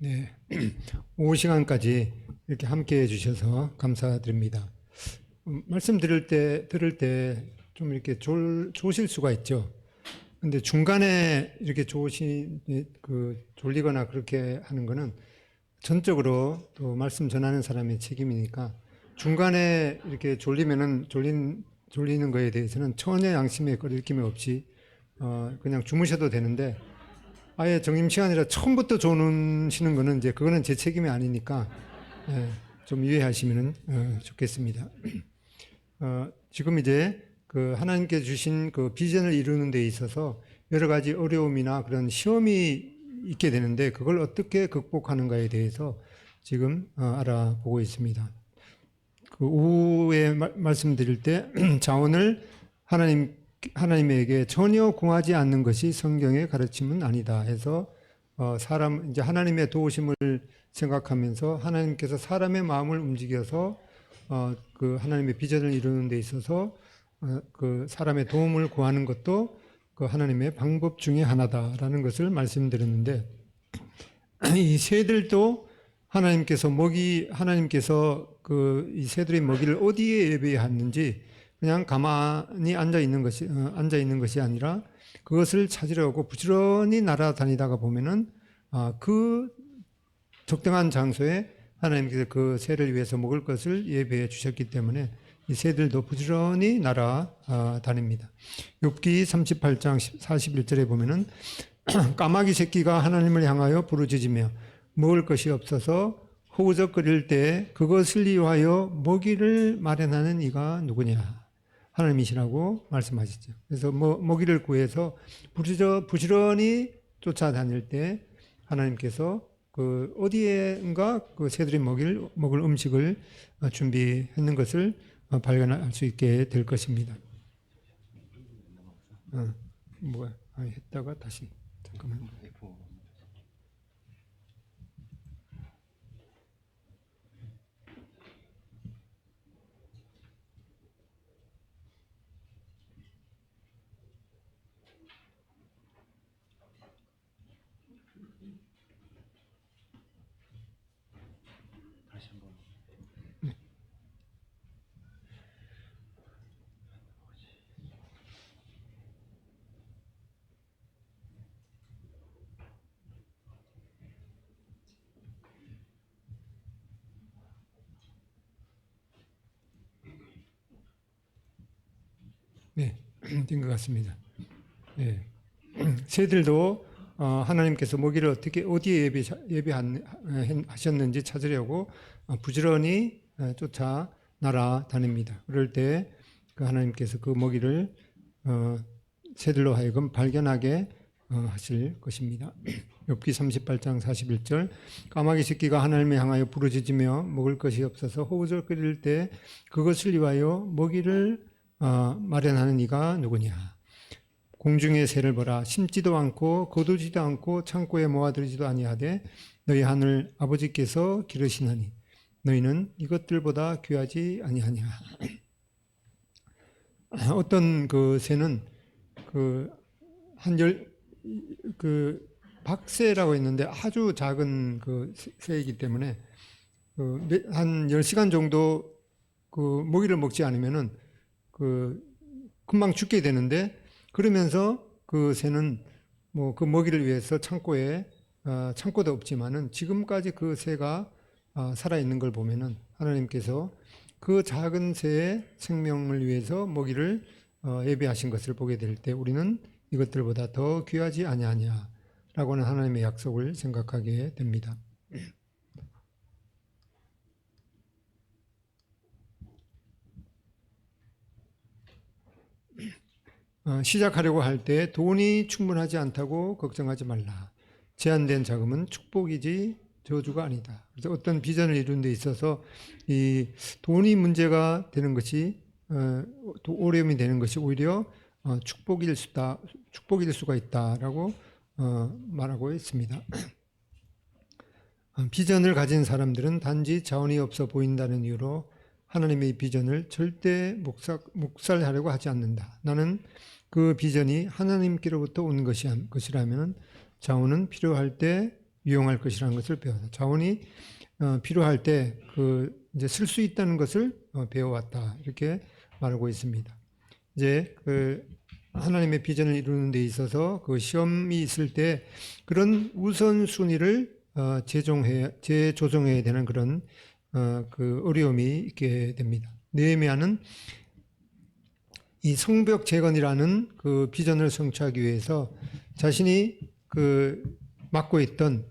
네, 오후 시간까지 이렇게 함께 해주셔서 감사드립니다. 들을 때 좀 이렇게 좋으실 수가 있죠. 근데 중간에 이렇게 졸리거나 그렇게 하는 거는 전적으로 또 말씀 전하는 사람의 책임이니까 중간에 이렇게 졸리는 거에 대해서는 전혀 양심의 거리낌이 없이 그냥 주무셔도 되는데 아예 정임시간이라 처음부터 주무시는 거는 이제 그거는 제 책임이 아니니까 좀 이해하시면 좋겠습니다. 지금 이제 그 하나님께 주신 그 비전을 이루는 데 있어서 여러 가지 어려움이나 그런 시험이 있게 되는데 그걸 어떻게 극복하는가에 대해서 지금 알아보고 있습니다. 그 오후에 말씀드릴 때 자원을 하나님에게 전혀 궁하지 않는 것이 성경의 가르침은 아니다 해서 이제 하나님의 도우심을 생각하면서 하나님께서 사람의 마음을 움직여서 그 하나님의 비전을 이루는 데 있어서 그 사람의 도움을 구하는 것도 그 하나님의 방법 중에 하나다라는 것을 말씀드렸는데 이 새들도 하나님께서 이 새들의 먹이를 어디에 예비했는지 그냥 가만히 앉아 있는 것이 아니라 그것을 찾으려고 부지런히 날아다니다가 보면은 그 적당한 장소에 하나님께서 그 새를 위해서 먹을 것을 예배해 주셨기 때문에 이 새들도 부지런히 날아다닙니다. 욥기 38장 41절에 보면은 까마귀 새끼가 하나님을 향하여 부르짖으며 먹을 것이 없어서 허우적거릴 때 그것을 위하여 먹이를 마련하는 이가 누구냐? 하나님이시라고 말씀하시죠. 그래서 먹이를 구해서 부지런히 쫓아다닐 때 하나님께서 그 어디에인가 그 새들이 먹을 음식을 준비했는 것을 발견할 수 있게 될 것입니다. 했다가 다시 잠깐만. 네, 된 것 같습니다. 네. 새들도 하나님께서 먹이를 어디에 예비하셨는지 찾으려고 부지런히 쫓아 날아다닙니다. 그럴 때 그 하나님께서 그 먹이를 새들로 하여금 발견하게 하실 것입니다. 욥기 38장 41절 까마귀 새끼가 하나님을 향하여 부르짖으며 먹을 것이 없어서 허우적거릴 때 그것을 위하여 먹이를 마련하는 이가 누구냐? 공중의 새를 보라. 심지도 않고 거두지도 않고 창고에 모아두지도 아니하되 너희 하늘 아버지께서 기르시나니 너희는 이것들보다 귀하지 아니하냐. 어떤 그 새는 박새라고 있는데 아주 작은 그 새이기 때문에 한 10시간 정도 그 먹이를 먹지 않으면은 금방 죽게 되는데 그러면서 그 새는 뭐 그 먹이를 위해서 창고도 없지만은 지금까지 그 새가 살아있는 걸 보면은 하나님께서 그 작은 새의 생명을 위해서 먹이를 예비하신 것을 보게 될 때 우리는 이것들보다 더 귀하지 아니하냐라고는 하나님의 약속을 생각하게 됩니다. 시작하려고 할 때 돈이 충분하지 않다고 걱정하지 말라. 제한된 자금은 축복이지 저주가 아니다. 그래서 어떤 비전을 이루는 데 있어서 이 돈이 문제가 되는 것이 어려움이 되는 것이 오히려 축복일 수가 있다라고 말하고 있습니다. 비전을 가진 사람들은 단지 자원이 없어 보인다는 이유로 하나님의 비전을 절대 묵살하려고 하지 않는다. 나는 그 비전이 하나님께로부터 온 것이라면 자원은 필요할 때 유용할 것이라는 것을 배웠다. 자원이 필요할 때 이제 쓸 수 있다는 것을 배워왔다. 이렇게 말하고 있습니다. 이제 하나님의 비전을 이루는 데 있어서 시험이 있을 때 그런 우선순위를 재조정해야 되는 그런 어려움이 있게 됩니다. 느헤미야는 이 성벽 재건이라는 비전을 성취하기 위해서 자신이 맡고 있던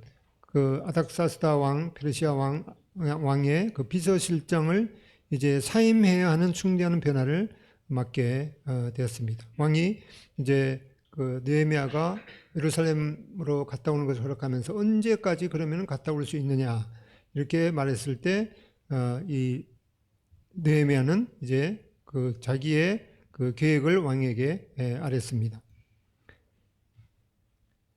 아닥사스다 왕, 페르시아 왕의 비서실장을 이제 사임해야 하는 중대한 변화를 맡게 되었습니다. 왕이 이제 느헤미야가 예루살렘으로 갔다 오는 것을 허락하면서 언제까지 그러면 갔다 올 수 있느냐 이렇게 말했을 때 이 느헤미야는 이제 자기의 계획을 왕에게 아랬습니다.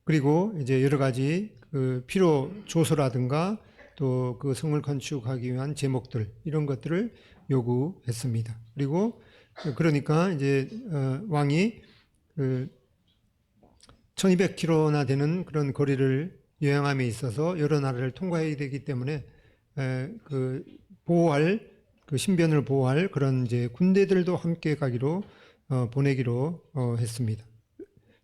그리고 이제 여러 가지 필요 조서라든가 또 성을 건축하기 위한 제목들 이런 것들을 요구했습니다. 그리고 그러니까 이제 왕이 1200km나 되는 그런 거리를 여행함에 있어서 여러 나라를 통과해야 되기 때문에 보호할 신변을 보호할 그런 이제 군대들도 함께 가기로 보내기로 했습니다.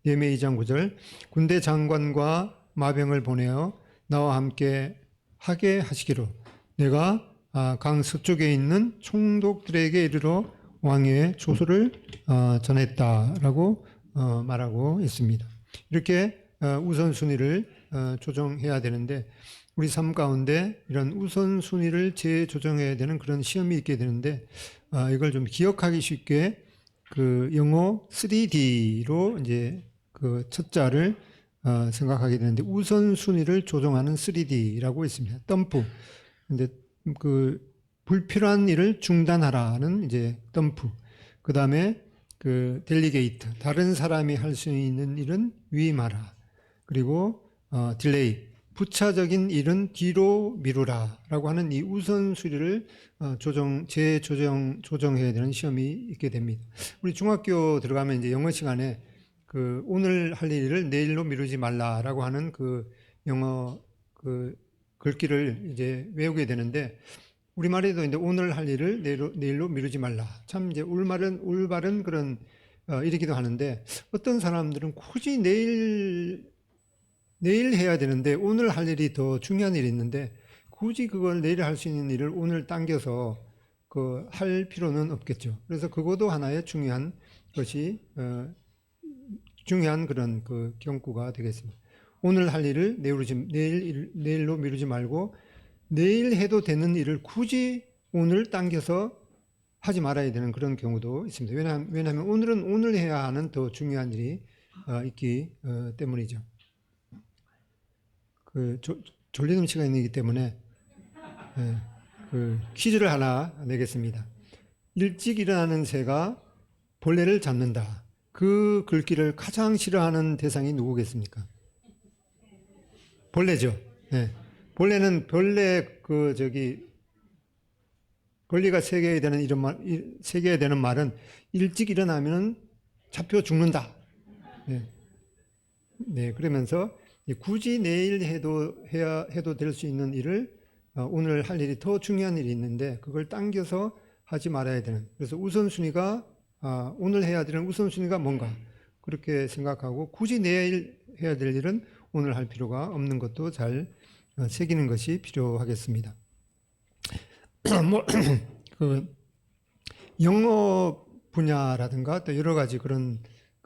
느헤미야 2장 9절 군대 장관과 마병을 보내어 나와 함께 하게 하시기로 내가 강 서쪽에 있는 총독들에게 이르러 왕의 조서를 전했다라고 말하고 있습니다. 이렇게 우선순위를 조정해야 되는데 우리 삶 가운데 이런 우선순위를 재조정해야 되는 그런 시험이 있게 되는데 이걸 좀 기억하기 쉽게 영어 3D로 이제 첫 자를 생각하게 되는데 우선순위를 조정하는 3D라고 있습니다. 덤프. 근데 불필요한 일을 중단하라는 이제 덤프. 그 다음에 델리게이트. 다른 사람이 할 수 있는 일은 위임하라. 그리고 딜레이. 부차적인 일은 뒤로 미루라. 라고 하는 이 우선순위를 조정해야 되는 시험이 있게 됩니다. 우리 중학교 들어가면 이제 영어 시간에 오늘 할 일을 내일로 미루지 말라라고 하는 영어 글귀를 이제 외우게 되는데 우리말에도 이제 오늘 할 일을 내일로 미루지 말라. 참 이제 올바른 그런 일이기도 하는데 어떤 사람들은 굳이 내일 해야 되는데 오늘 할 일이 더 중요한 일이 있는데 굳이 그걸 내일 할 수 있는 일을 오늘 당겨서 할 필요는 없겠죠. 그래서 그것도 하나의 중요한 그런 경구가 되겠습니다. 오늘 할 일을 내일로 미루지 말고 내일 해도 되는 일을 굳이 오늘 당겨서 하지 말아야 되는 그런 경우도 있습니다. 왜냐하면 오늘은 오늘 해야 하는 더 중요한 일이 있기 때문이죠. 졸리는 시간이기 때문에 퀴즈를 하나 내겠습니다. 일찍 일어나는 새가 벌레를 잡는다. 그 글귀를 가장 싫어하는 대상이 누구겠습니까? 벌레죠. 네. 벌레는 권리가 새겨야 되는 말은 일찍 일어나면 잡혀 죽는다. 네. 그러면서 굳이 내일 해도 될 수 있는 일을 오늘 할 일이 더 중요한 일이 있는데 그걸 당겨서 하지 말아야 되는. 그래서 우선순위가 오늘 해야 되는 우선순위가 뭔가 그렇게 생각하고 굳이 내일 해야 될 일은 오늘 할 필요가 없는 것도 잘 새기는 것이 필요하겠습니다. 영어 분야라든가 또 여러 가지 그런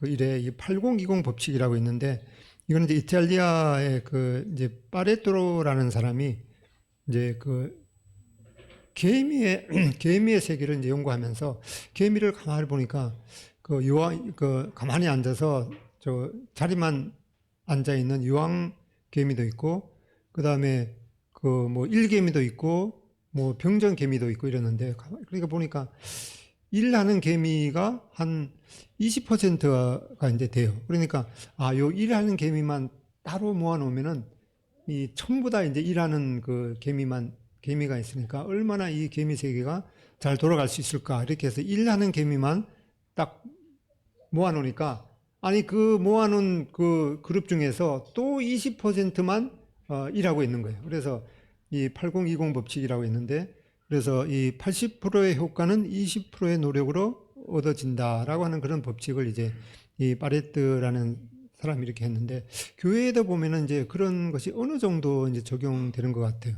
일에 이 8020 법칙이라고 있는데 이건 이제 이탈리아의 이제 파레토라는 사람이 이제 개미의 세계를 이제 연구하면서 개미를 가만히 보니까 가만히 앉아서 자리만 앉아 있는 유황 개미도 있고 그 다음에 일개미도 있고 병정 개미도 있고 이러는데 그러니까 보니까 일하는 개미가 한 20%가 이제 돼요. 그러니까 요 일하는 개미만 따로 모아 놓으면은 이 전부 다 이제 일하는 개미가 있으니까 얼마나 이 개미 세계가 잘 돌아갈 수 있을까 이렇게 해서 일하는 개미만 딱 모아 놓으니까 모아 놓은 그룹 중에서 또 20%만 일하고 있는 거예요. 그래서 이 8020 법칙이라고 있는데, 그래서 이 80%의 효과는 20%의 노력으로 얻어진다라고 하는 그런 법칙을 이제 이 바레트라는 사람이 이렇게 했는데, 교회에도 보면은 이제 그런 것이 어느 정도 이제 적용되는 것 같아요.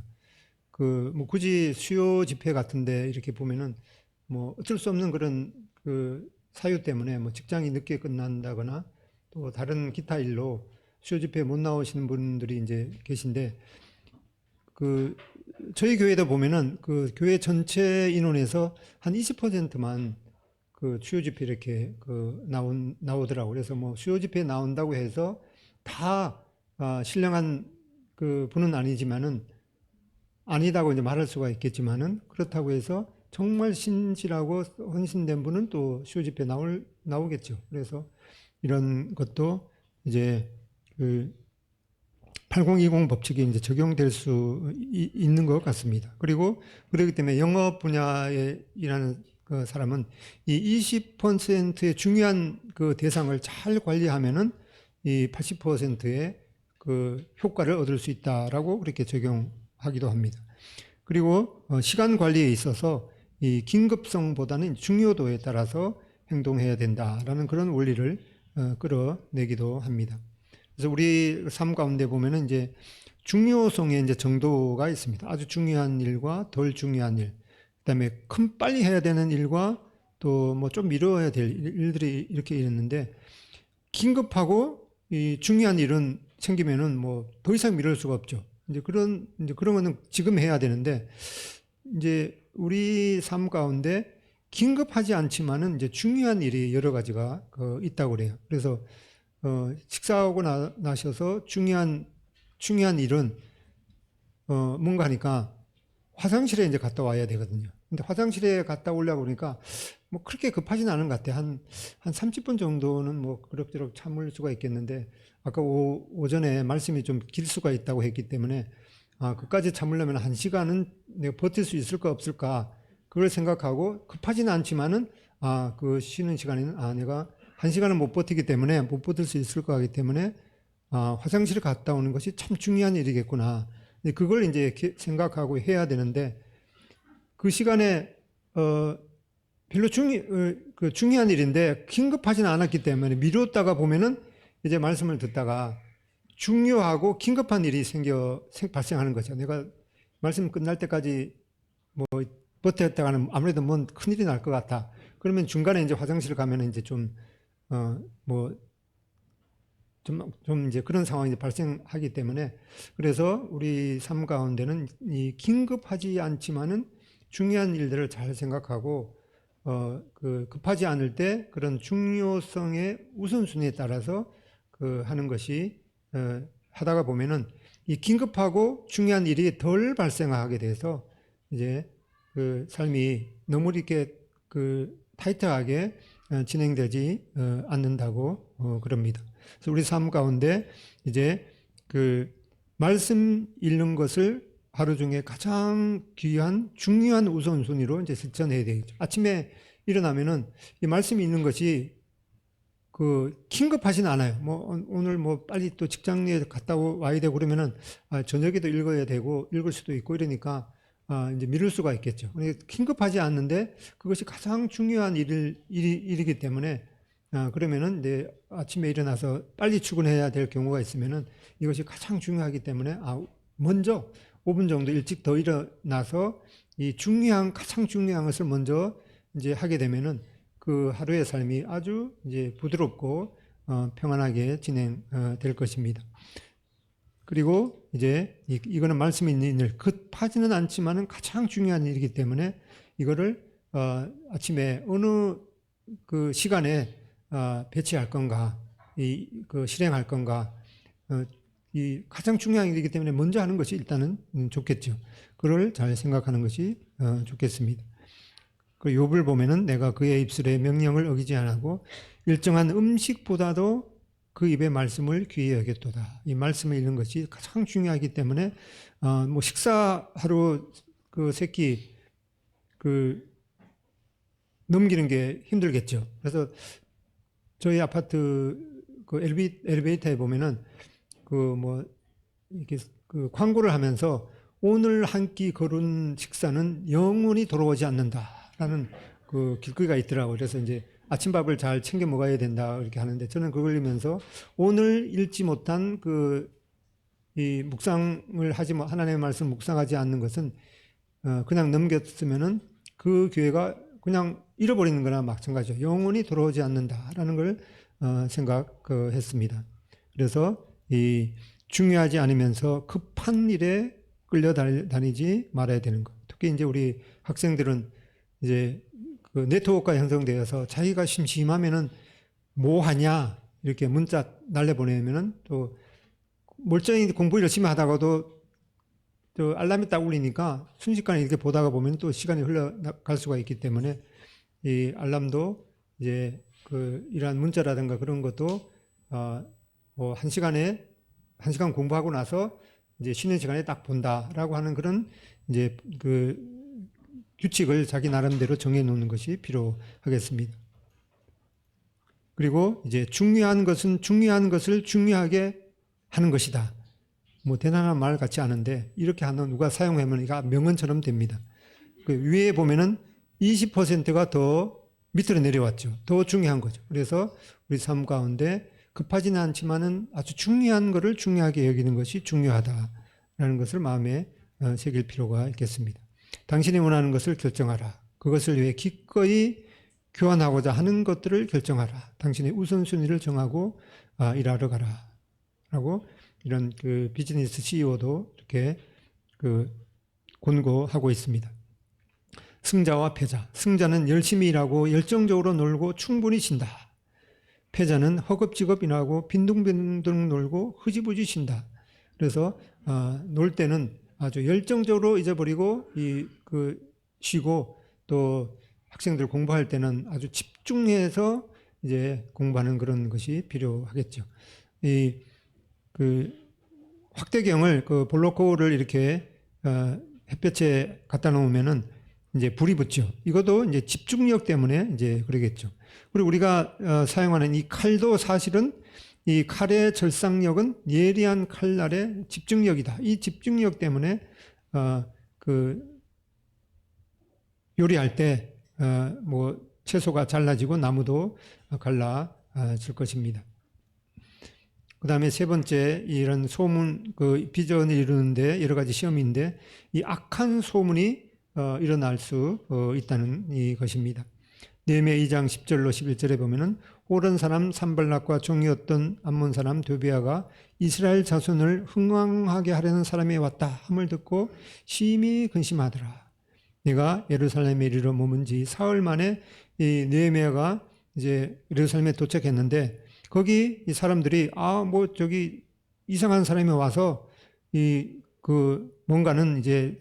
뭐 굳이 수요 집회 같은데 이렇게 보면은 뭐 어쩔 수 없는 그런 그 사유 때문에 뭐 직장이 늦게 끝난다거나 또 다른 기타 일로 수요 집회에 못 나오시는 분들이 이제 계신데, 그 저희 교회도 보면은 그 교회 전체 인원에서 한 20%만 그 수요 집회 이렇게 나오더라고. 그래서 뭐 수요 집회에 나온다고 해서 다 신령한 그 분은 아니지만은, 아니다고 이제 말할 수가 있겠지만은, 그렇다고 해서 정말 신실하고 헌신된 분은 또 수요 집회 나오겠죠. 그래서 이런 것도 이제 그 8020 법칙이 이제 적용될 수 있는 것 같습니다. 그리고 그렇기 때문에 영업 분야에 일하는 그 사람은 이 20%의 중요한 그 대상을 잘 관리하면은 이 80%의 그 효과를 얻을 수 있다라고 그렇게 적용하기도 합니다. 그리고 시간 관리에 있어서 이 긴급성보다는 중요도에 따라서 행동해야 된다라는 그런 원리를 끌어내기도 합니다. 그래서 우리 삶 가운데 보면은 이제 중요성의 이제 정도가 있습니다. 아주 중요한 일과 덜 중요한 일, 그다음에 빨리 해야 되는 일과 또 뭐 좀 미뤄야 될 일들이 이렇게 있는데, 긴급하고 이 중요한 일은 생기면은 뭐 더 이상 미룰 수가 없죠. 이제 그런 거는 지금 해야 되는데, 이제 우리 삶 가운데 긴급하지 않지만은 이제 중요한 일이 여러 가지가 있다고 그래요. 그래서 식사하고 나셔서 중요한 일은 뭔가 하니까 화장실에 이제 갔다 와야 되거든요. 근데 화장실에 갔다 오려고 그러니까 뭐 그렇게 급하진 않은 것 같아요. 한 30분 정도는 뭐 그럭저럭 참을 수가 있겠는데, 아까 오전에 말씀이 좀 길 수가 있다고 했기 때문에, 그까지 참으려면 1시간은 내가 버틸 수 있을까 없을까, 그걸 생각하고 급하지는 않지만은, 그 쉬는 시간에는 내가 1시간은 못 버티기 때문에, 못 버틸 수 있을 거 하기 때문에 화장실에 갔다 오는 것이 참 중요한 일이겠구나. 그걸 이제 생각하고 해야 되는데, 그 시간에 별로 중요한 일인데 긴급하지는 않았기 때문에 미뤘다가 보면은 이제 말씀을 듣다가 중요하고 긴급한 일이 발생하는 거죠. 내가 말씀 끝날 때까지 뭐 버텼다가는 아무래도 뭔 큰일이 날 것 같아. 그러면 중간에 이제 화장실 가면 이제 좀 이제 그런 상황이 발생하기 때문에, 그래서 우리 삶 가운데는 이 긴급하지 않지만은 중요한 일들을 잘 생각하고 급하지 않을 때 그런 중요성의 우선순위에 따라서 하는 것이, 하다가 보면은 이 긴급하고 중요한 일이 덜 발생하게 돼서 이제 그 삶이 너무 이렇게 타이트하게 진행되지 않는다고 그럽니다. 그래서 우리 삶 가운데 이제 말씀 읽는 것을 하루 중에 가장 귀한 중요한 우선순위로 이제 실천해야 되겠죠. 아침에 일어나면은 이 말씀 읽는 것이 긴급하진 않아요. 뭐 오늘 뭐 빨리 또 직장에 갔다 와야 되고 그러면은 저녁에도 읽어야 되고 읽을 수도 있고 이러니까 이제 미룰 수가 있겠죠. 긴급하지 않는데 그것이 가장 중요한 일이기 때문에, 그러면은 이제 아침에 일어나서 빨리 출근해야 될 경우가 있으면은 이것이 가장 중요하기 때문에 먼저 5분 정도 일찍 더 일어나서 이 가장 중요한 것을 먼저 이제 하게 되면은 그 하루의 삶이 아주 이제 부드럽고 평안하게 진행될 것입니다. 그리고 이제 이거는 말씀이 있는 일, 급하지는 않지만은 가장 중요한 일이기 때문에 이거를 아침에 어느 그 시간에 배치할 건가, 실행할 건가, 이 가장 중요한 일이기 때문에 먼저 하는 것이 일단은 좋겠죠. 그걸 잘 생각하는 것이 좋겠습니다. 그 욥을 보면은 내가 그의 입술의 명령을 어기지 않고 일정한 음식보다도 그 입의 말씀을 귀히 여겼도다. 이 말씀을 읽는 것이 가장 중요하기 때문에 뭐 식사하루 세끼 넘기는 게 힘들겠죠. 그래서 저희 아파트 엘리베이터에 보면은 이렇게 그 광고를 하면서 오늘 한 끼 거둔 식사는 영원히 돌아오지 않는다라는 그 길거리가 있더라고요. 그래서 이제 아침밥을 잘 챙겨 먹어야 된다 이렇게 하는데 저는 그걸 읽으면서 오늘 읽지 못한 이 묵상을 하지 하나님의 말씀 묵상하지 않는 것은 그냥 넘겼으면은 그 교회가 그냥 잃어버리는 거나 마찬가지죠. 영원히 돌아오지 않는다라는 걸 생각했습니다. 그래서 이 중요하지 않으면서 급한 일에 끌려다니지 말아야 되는 것. 특히 이제 우리 학생들은 이제 그 네트워크가 형성되어서 자기가 심심하면은 뭐 하냐 이렇게 문자 날려보내면은 또 멀쩡히 공부 열심히 하다가도 또 알람이 딱 울리니까 순식간에 이렇게 보다가 보면 또 시간이 흘러갈 수가 있기 때문에 이 알람도 이제 그 이러한 문자라든가 그런 것도 뭐 한 시간 공부하고 나서 이제 쉬는 시간에 딱 본다라고 하는 그런 이제 그 규칙을 자기 나름대로 정해 놓는 것이 필요하겠습니다. 그리고 이제 중요한 것은 중요한 것을 중요하게 하는 것이다. 뭐 대단한 말 같지 않은데 이렇게 하면 누가 사용하면 이거 명언처럼 됩니다. 그 위에 보면은 20%가 더 밑으로 내려왔죠. 더 중요한 거죠. 그래서 우리 삶 가운데 급하지는 않지만은 아주 중요한 것을 중요하게 여기는 것이 중요하다라는 것을 마음에 새길 필요가 있겠습니다. 당신이 원하는 것을 결정하라. 그것을 위해 기꺼이 교환하고자 하는 것들을 결정하라. 당신의 우선순위를 정하고 일하러 가라. 라고 이런 그 비즈니스 CEO도 이렇게 그 권고하고 있습니다. 승자와 패자. 승자는 열심히 일하고 열정적으로 놀고 충분히 쉰다. 패자는 허겁지겁 일하고 빈둥빈둥 놀고 흐지부지 쉰다. 그래서 놀 때는 아주 열정적으로 잊어버리고 쉬고 또 학생들 공부할 때는 아주 집중해서 이제 공부하는 그런 것이 필요하겠죠. 그 확대경을 그 볼록거울을 이렇게 햇볕에 갖다 놓으면은 이제 불이 붙죠. 이것도 이제 집중력 때문에 이제 그러겠죠. 그리고 우리가 사용하는 이 칼도 사실은 이 칼의 절삭력은 예리한 칼날의 집중력이다. 이 집중력 때문에 그 요리할 때 뭐 채소가 잘라지고 나무도 갈라질 것입니다. 그 다음에 세 번째, 이런 소문, 그 비전을 이루는데 여러 가지 시험인데, 이 악한 소문이 일어날 수 있다는 것입니다. 느헤미야 2장 10절로 11절에 보면은 옳은 사람 산발락과 종이었던 암몬 사람 도비아가 이스라엘 자손을 흥왕하게 하려는 사람이 왔다 함을 듣고 심히 근심하더라. 내가 예루살렘에 이르러 머문 지 사흘 만에 이 느헤미야가 이제 예루살렘에 도착했는데 거기 이 사람들이 뭐 저기 이상한 사람이 와서 뭔가는 이제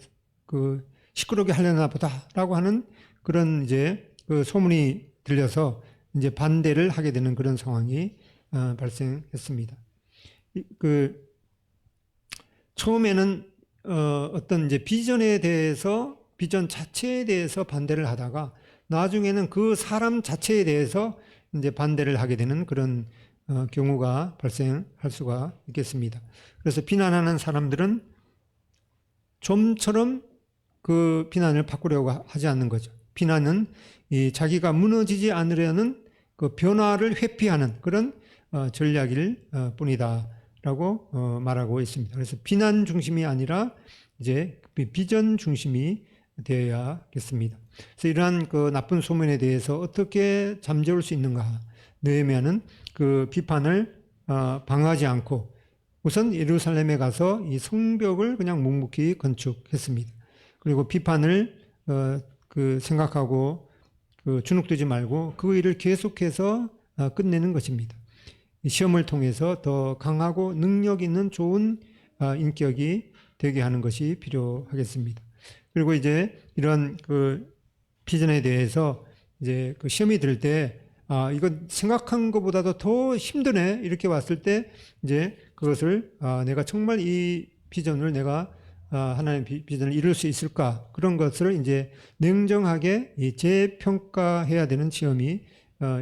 그 시끄럽게 하려나 보다라고 하는 그런 이제 그 소문이 들려서 이제 반대를 하게 되는 그런 상황이 발생했습니다. 처음에는 어떤 이제 비전 자체에 대해서 반대를 하다가 나중에는 그 사람 자체에 대해서 이제 반대를 하게 되는 그런 경우가 발생할 수가 있겠습니다. 그래서 비난하는 사람들은 좀처럼 그 비난을 바꾸려고 하지 않는 거죠. 비난은 자기가 무너지지 않으려는 그 변화를 회피하는 그런 전략일 뿐이다라고 말하고 있습니다. 그래서 비난 중심이 아니라 이제 비전 중심이 되어야겠습니다. 그래서 이러한 그 나쁜 소문에 대해서 어떻게 잠재울 수 있는가? 느헤미야는 그 비판을 방어하지 않고 우선 예루살렘에 가서 이 성벽을 그냥 묵묵히 건축했습니다. 그리고 비판을 생각하고 주눅들지 말고 그 일을 계속해서 끝내는 것입니다. 시험을 통해서 더 강하고 능력 있는 좋은 인격이 되게 하는 것이 필요하겠습니다. 그리고 이제 이런 그 비전에 대해서 이제 그 시험이 들 때 이건 생각한 것보다도 더 힘드네 이렇게 왔을 때 이제 그것을 내가 정말 이 비전을 내가 하나님의 비전을 이룰 수 있을까 그런 것을 이제 냉정하게 재평가해야 되는 시험이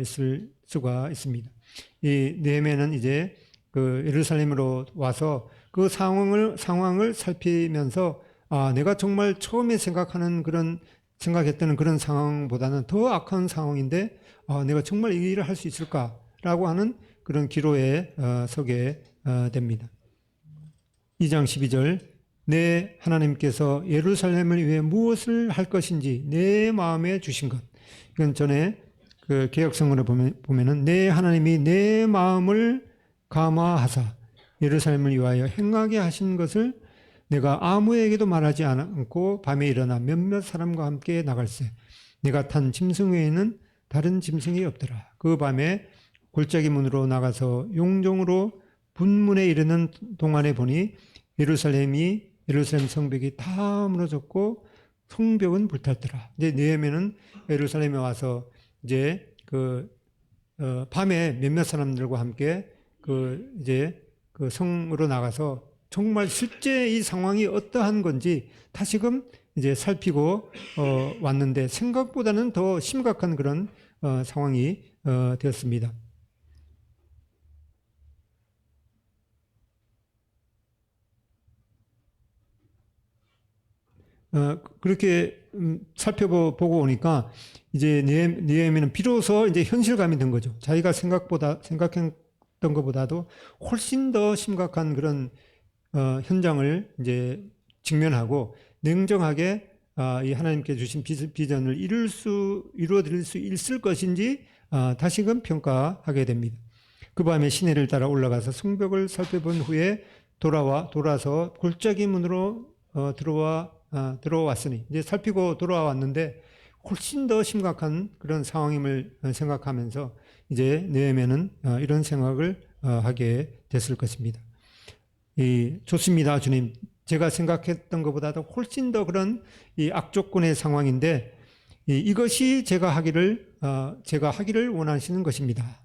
있을 수가 있습니다. 이 느헤미야는 이제 그 예루살렘으로 와서 그 상황을 살피면서 내가 정말 처음에 생각했던 그런 상황보다는 더 악한 상황인데 내가 정말 이 일을 할 수 있을까라고 하는 그런 기로에 서게 됩니다. 2장 12절 내 하나님께서 예루살렘을 위해 무엇을 할 것인지 내 마음에 주신 것. 이건 전에 그 개역성문을 보면은 내 하나님이 내 마음을 감화하사 예루살렘을 위하여 행하게 하신 것을 내가 아무에게도 말하지 않고 밤에 일어나 몇몇 사람과 함께 나갈새 내가 탄 짐승 외에는 다른 짐승이 없더라. 그 밤에 골짜기 문으로 나가서 용종으로 분문에 이르는 동안에 보니 예루살렘 성벽이 다 무너졌고 성벽은 불탔더라. 이제 느헤미야는 예루살렘에 와서 이제 밤에 몇몇 사람들과 함께 이제 성으로 나가서 정말 실제 이 상황이 어떠한 건지 다시금 이제 살피고 왔는데 생각보다는 더 심각한 그런 상황이 되었습니다. 그렇게 살펴보고 오니까 이제 느헤미야는 비로소 이제 현실감이 든 거죠. 자기가 생각했던 것보다도 훨씬 더 심각한 그런 현장을 이제 직면하고 냉정하게 이 하나님께 주신 비전을 이루어드릴 수 있을 것인지 다시금 평가하게 됩니다. 그 밤에 시내를 따라 올라가서 성벽을 살펴본 후에 돌아서 골짜기 문으로 들어왔으니 이제 살피고 돌아왔는데 훨씬 더 심각한 그런 상황임을 생각하면서 이제 느헤미야는 이런 생각을 하게 됐을 것입니다. 좋습니다, 주님. 제가 생각했던 것보다도 훨씬 더 그런 이 악조건의 상황인데 이것이 제가 하기를 원하시는 것입니다.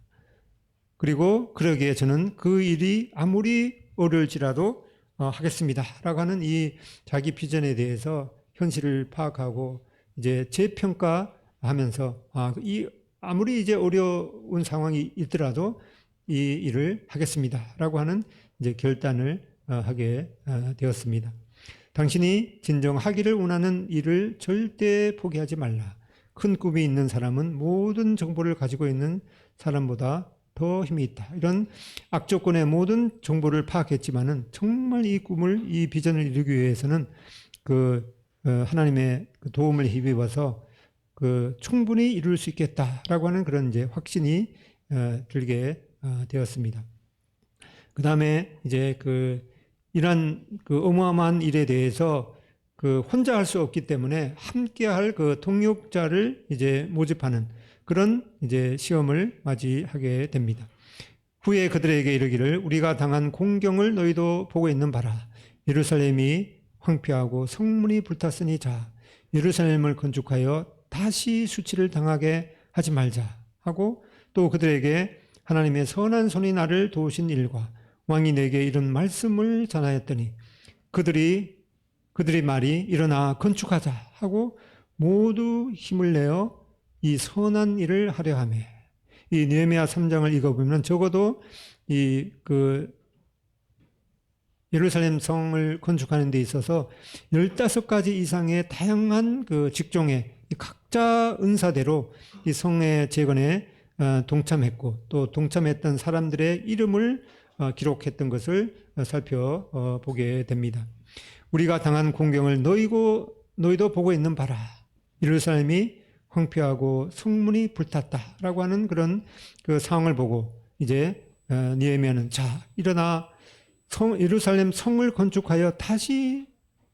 그리고 그러기에 저는 그 일이 아무리 어려울지라도 하겠습니다. 라고 하는 이 자기 비전에 대해서 현실을 파악하고 이제 재평가하면서 아무리 이제 어려운 상황이 있더라도 이 일을 하겠습니다. 라고 하는 이제 결단을 하게 되었습니다. 당신이 진정 하기를 원하는 일을 절대 포기하지 말라. 큰 꿈이 있는 사람은 모든 정보를 가지고 있는 사람보다 더 힘이 있다. 이런 악조건의 모든 정보를 파악했지만은 정말 이 비전을 이루기 위해서는 하나님의 도움을 힘입어서 충분히 이룰 수 있겠다라고 하는 그런 이제 확신이 들게 되었습니다. 그 다음에 이제 이런 어마어마한 일에 대해서 혼자 할 수 없기 때문에 함께할 동역자를 이제 모집하는 그런 이제 시험을 맞이하게 됩니다. 후에 그들에게 이르기를 우리가 당한 공경을 너희도 보고 있는 바라. 예루살렘이 황폐하고 성문이 불탔으니 자 예루살렘을 건축하여 다시 수치를 당하게 하지 말자 하고 또 그들에게 하나님의 선한 손이 나를 도우신 일과 왕이 내게 이런 말씀을 전하였더니 그들이 말이 일어나 건축하자 하고 모두 힘을 내어 이 선한 일을 하려 하며 이 느헤미야 3장을 읽어보면 적어도 예루살렘 성을 건축하는 데 있어서 15가지 이상의 다양한 직종의 각자 은사대로 이 성의 재건에 동참했고 또 동참했던 사람들의 이름을 기록했던 것을 살펴보게 됩니다. 우리가 당한 공경을 너희도 보고 있는 바라. 예루살렘이 황폐하고 성문이 불탔다라고 하는 그런 상황을 보고 이제 느헤미야는 자 일어나 예루살렘 성을 건축하여 다시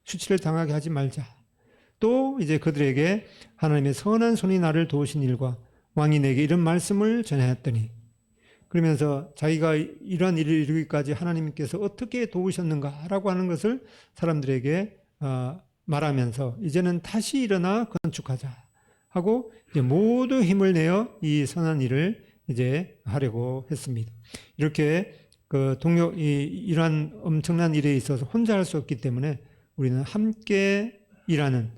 수치를 당하게 하지 말자. 또 이제 그들에게 하나님의 선한 손이 나를 도우신 일과 왕이 내게 이런 말씀을 전하였더니 그러면서 자기가 이러한 일을 이루기까지 하나님께서 어떻게 도우셨는가라고 하는 것을 사람들에게 말하면서 이제는 다시 일어나 건축하자 하고 이제 모두 힘을 내어 이 선한 일을 이제 하려고 했습니다. 이렇게 이러한 엄청난 일에 있어서 혼자 할 수 없기 때문에 우리는 함께 일하는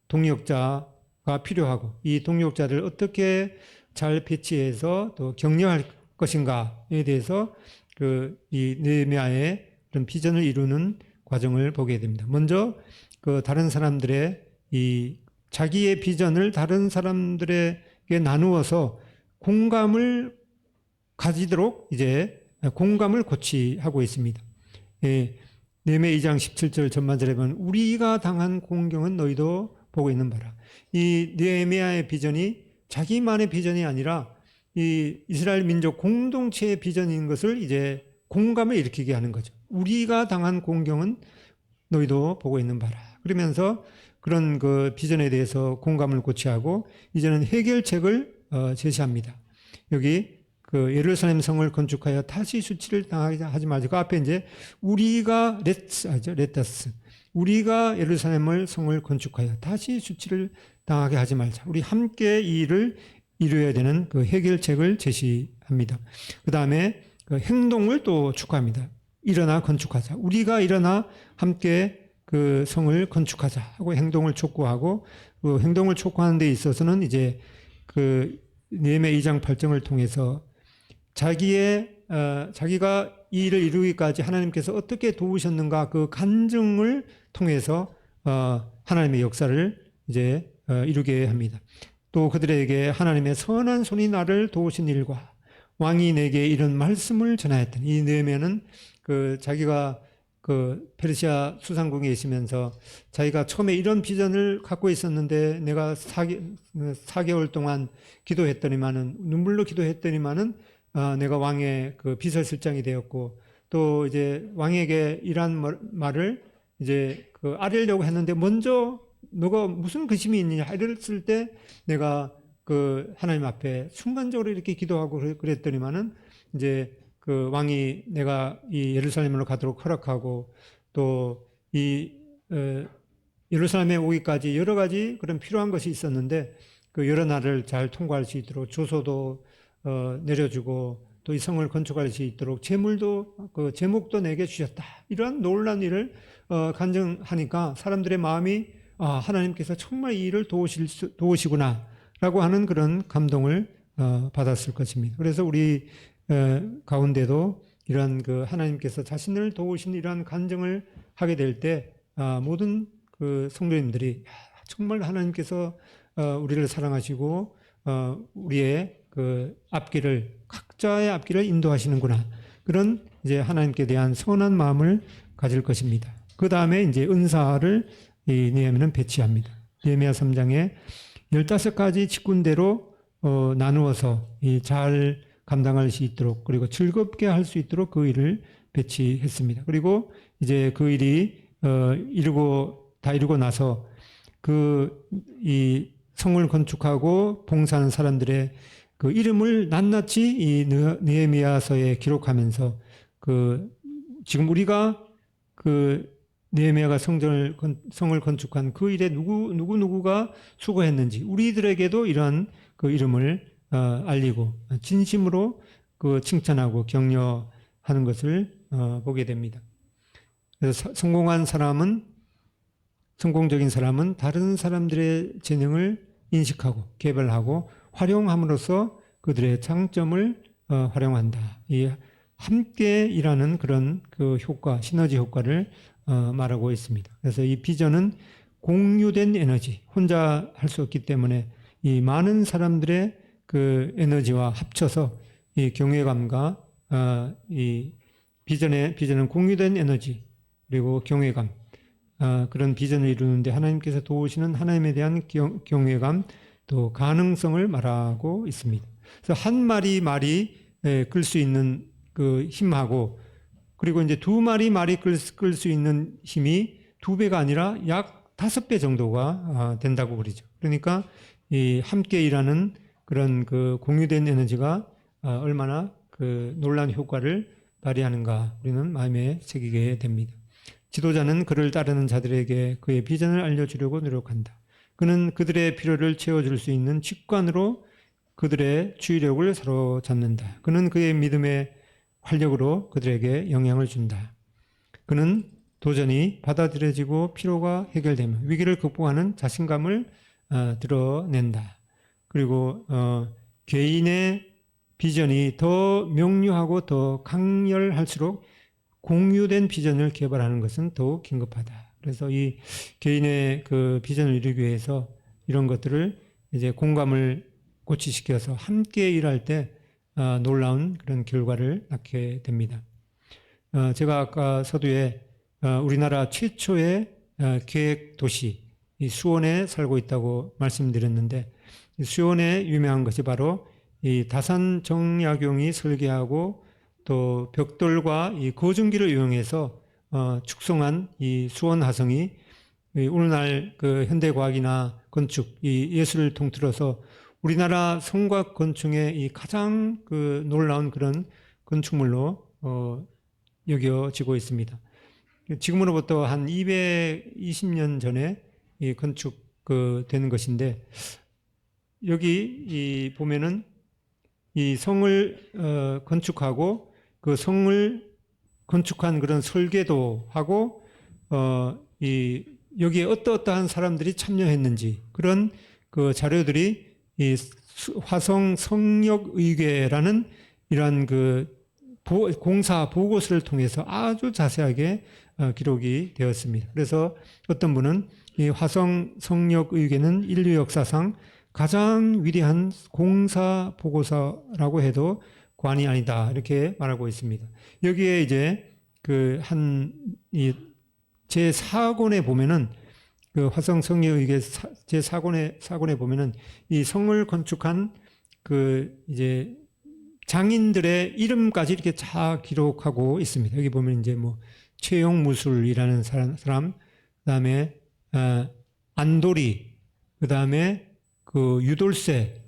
동역자가 필요하고 이 동역자를 어떻게 잘 배치해서 또 격려할 것인가에 대해서 이 느헤미야의 그런 비전을 이루는 과정을 보게 됩니다. 먼저 그 다른 사람들의 이 자기의 비전을 다른 사람들에게 나누어서 공감을 가지도록 이제 공감을 고취하고 있습니다. 예, 느헤미야 2장 17절 전반절에 보면 우리가 당한 공경은 너희도 보고 있는 바라. 이 느헤미야의 비전이 자기만의 비전이 아니라 이 이스라엘 민족 공동체의 비전인 것을 이제 공감을 일으키게 하는 거죠. 우리가 당한 공경은 너희도 보고 있는 바라. 그러면서 그런 그 비전에 대해서 공감을 고취하고 이제는 해결책을 제시합니다. 여기 그 예루살렘 성을 건축하여 다시 수치를 당하게 하지 말자. 그 앞에 이제 우리가 레타스 우리가 예루살렘을 성을 건축하여 다시 수치를 당하게 하지 말자. 우리 함께 이 일을 이루어야 되는 그 해결책을 제시합니다. 그 다음에 그 행동을 또 축하합니다. 일어나 건축하자. 우리가 일어나 함께 그 성을 건축하자 하고 행동을 촉구하고 그 행동을 촉구하는 데 있어서는 이제 그 느헤미야 2장 8절을 통해서 자기가 이 일을 이루기까지 하나님께서 어떻게 도우셨는가 그 간증을 통해서 하나님의 역사를 이제 이루게 합니다. 또 그들에게 하나님의 선한 손이 나를 도우신 일과 왕이 내게 이런 말씀을 전하였더니 이 느헤미야는 그 자기가 그 페르시아 수상궁에 있으면서 자기가 처음에 이런 비전을 갖고 있었는데 내가 4개월 동안 기도했더니만은 눈물로 기도했더니만은 내가 왕의 그 비서실장이 되었고 또 이제 왕에게 이런 말을 이제 그 아뢰려고 했는데 먼저 너가 무슨 근심이 있느냐 이랬을 때 내가 그 하나님 앞에 순간적으로 이렇게 기도하고 그랬더니만은 이제 그 왕이 내가 이 예루살렘으로 가도록 허락하고 또 이 예루살렘에 오기까지 여러 가지 그런 필요한 것이 있었는데 그 여러 날을 잘 통과할 수 있도록 조소도 내려주고 또 이 성을 건축할 수 있도록 재물도 그 제목도 내게 주셨다. 이러한 놀라운 일을 간증하니까 사람들의 마음이 하나님께서 정말 이 일을 도우시구나라고 하는 그런 감동을 받았을 것입니다. 그래서 우리 가운데도 이러한 그 하나님께서 자신을 도우신 이러한 간증을 하게 될 때 모든 그 성도님들이 정말 하나님께서 우리를 사랑하시고 우리의 그 앞길을 각자의 앞길을 인도하시는구나 그런 이제 하나님께 대한 선한 마음을 가질 것입니다. 그 다음에 이제 은사를 이 느헤미야는 배치합니다. 느헤미야 3장에 15가지 직군대로 나누어서 잘 감당할 수 있도록 그리고 즐겁게 할 수 있도록 그 일을 배치했습니다. 그리고 이제 그 일이 다 이루고 나서 이 성을 건축하고 봉사하는 사람들의 그 이름을 낱낱이 이 느헤미야서에 기록하면서 지금 우리가 느헤미야가 성을 건축한 그 일에 누구가 수고했는지 우리들에게도 이러한 그 이름을 알리고 진심으로 칭찬하고 격려하는 것을 보게 됩니다. 그래서 성공적인 사람은 다른 사람들의 재능을 인식하고 개발하고 활용함으로써 그들의 장점을 활용한다. 이 함께 일하는 그런 그 효과, 시너지 효과를 말하고 있습니다. 그래서 이 비전은 공유된 에너지, 혼자 할 수 없기 때문에 이 많은 사람들의 그 에너지와 합쳐서 이 경외감과 이 비전은 공유된 에너지 그리고 경외감 그런 비전을 이루는데 하나님께서 도우시는 하나님에 대한 경외감 또 가능성을 말하고 있습니다. 그래서 한 말이 끌 수 있는 그 힘하고 그리고 이제 두 말이 끌 수 있는 힘이 2배가 아니라 약 5배 정도가 된다고 그러죠. 그러니까 이 함께 일하는 그런 그 공유된 에너지가 얼마나 그 놀라운 효과를 발휘하는가 우리는 마음에 새기게 됩니다. 지도자는 그를 따르는 자들에게 그의 비전을 알려주려고 노력한다. 그는 그들의 필요를 채워줄 수 있는 직관으로 그들의 주의력을 사로잡는다. 그는 그의 믿음의 활력으로 그들에게 영향을 준다. 그는 도전이 받아들여지고 피로가 해결되며 위기를 극복하는 자신감을 드러낸다. 그리고 개인의 비전이 더 명료하고 더 강렬할수록 공유된 비전을 개발하는 것은 더욱 긴급하다. 그래서 이 개인의 그 비전을 이루기 위해서 이런 것들을 이제 공감을 고취시켜서 함께 일할 때 놀라운 그런 결과를 낳게 됩니다. 제가 아까 서두에 우리나라 최초의 계획 도시 이 수원에 살고 있다고 말씀드렸는데, 이 수원에 유명한 것이 바로 이 다산 정약용이 설계하고 또 벽돌과 이 거중기를 이용해서 축성한 이 수원 화성이 오늘날 그 현대과학이나 건축, 이 예술을 통틀어서 우리나라 성곽 건축의 이 가장 그 놀라운 그런 건축물로 여겨지고 있습니다. 지금으로부터 한 220년 전에 이 건축 된 것인데, 여기 이 보면은 이 성을 건축하고 그 성을 건축한 그런 설계도 하고 이 여기에 어떠한 사람들이 참여했는지 그런 그 자료들이 이 화성 성역의궤라는 이러한 그 공사 보고서를 통해서 아주 자세하게 기록이 되었습니다. 그래서 어떤 분은 이 화성 성역의궤는 인류 역사상 가장 위대한 공사 보고서라고 해도 과언이 아니다, 이렇게 말하고 있습니다. 여기에 이제 그 이 제4권에 보면은 그 화성 성역의궤 제4권에 보면은 이 성을 건축한 그 이제 장인들의 이름까지 이렇게 다 기록하고 있습니다. 여기 보면 이제 뭐 최용무술이라는 사람, 그다음에 안도리, 그다음에 그 유돌세라는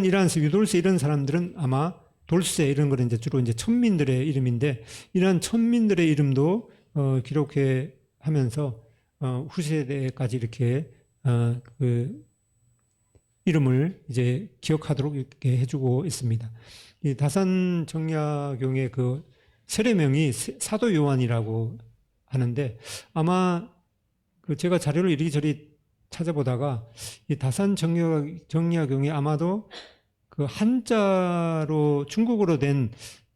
유돌세 이런 사람들은 아마 돌세 이런 거는 이제 주로 이제 천민들의 이름인데, 이런 천민들의 이름도 기록해 하면서 후세대까지 이렇게 그 이름을 이제 기억하도록 이렇게 해주고 있습니다. 이 다산 정약용의 그 세례명이 사도 요한이라고 하는데, 아마 그 제가 자료를 이리저리 찾아보다가 이 다산 정약용이 아마도 그 한자로 중국어로 된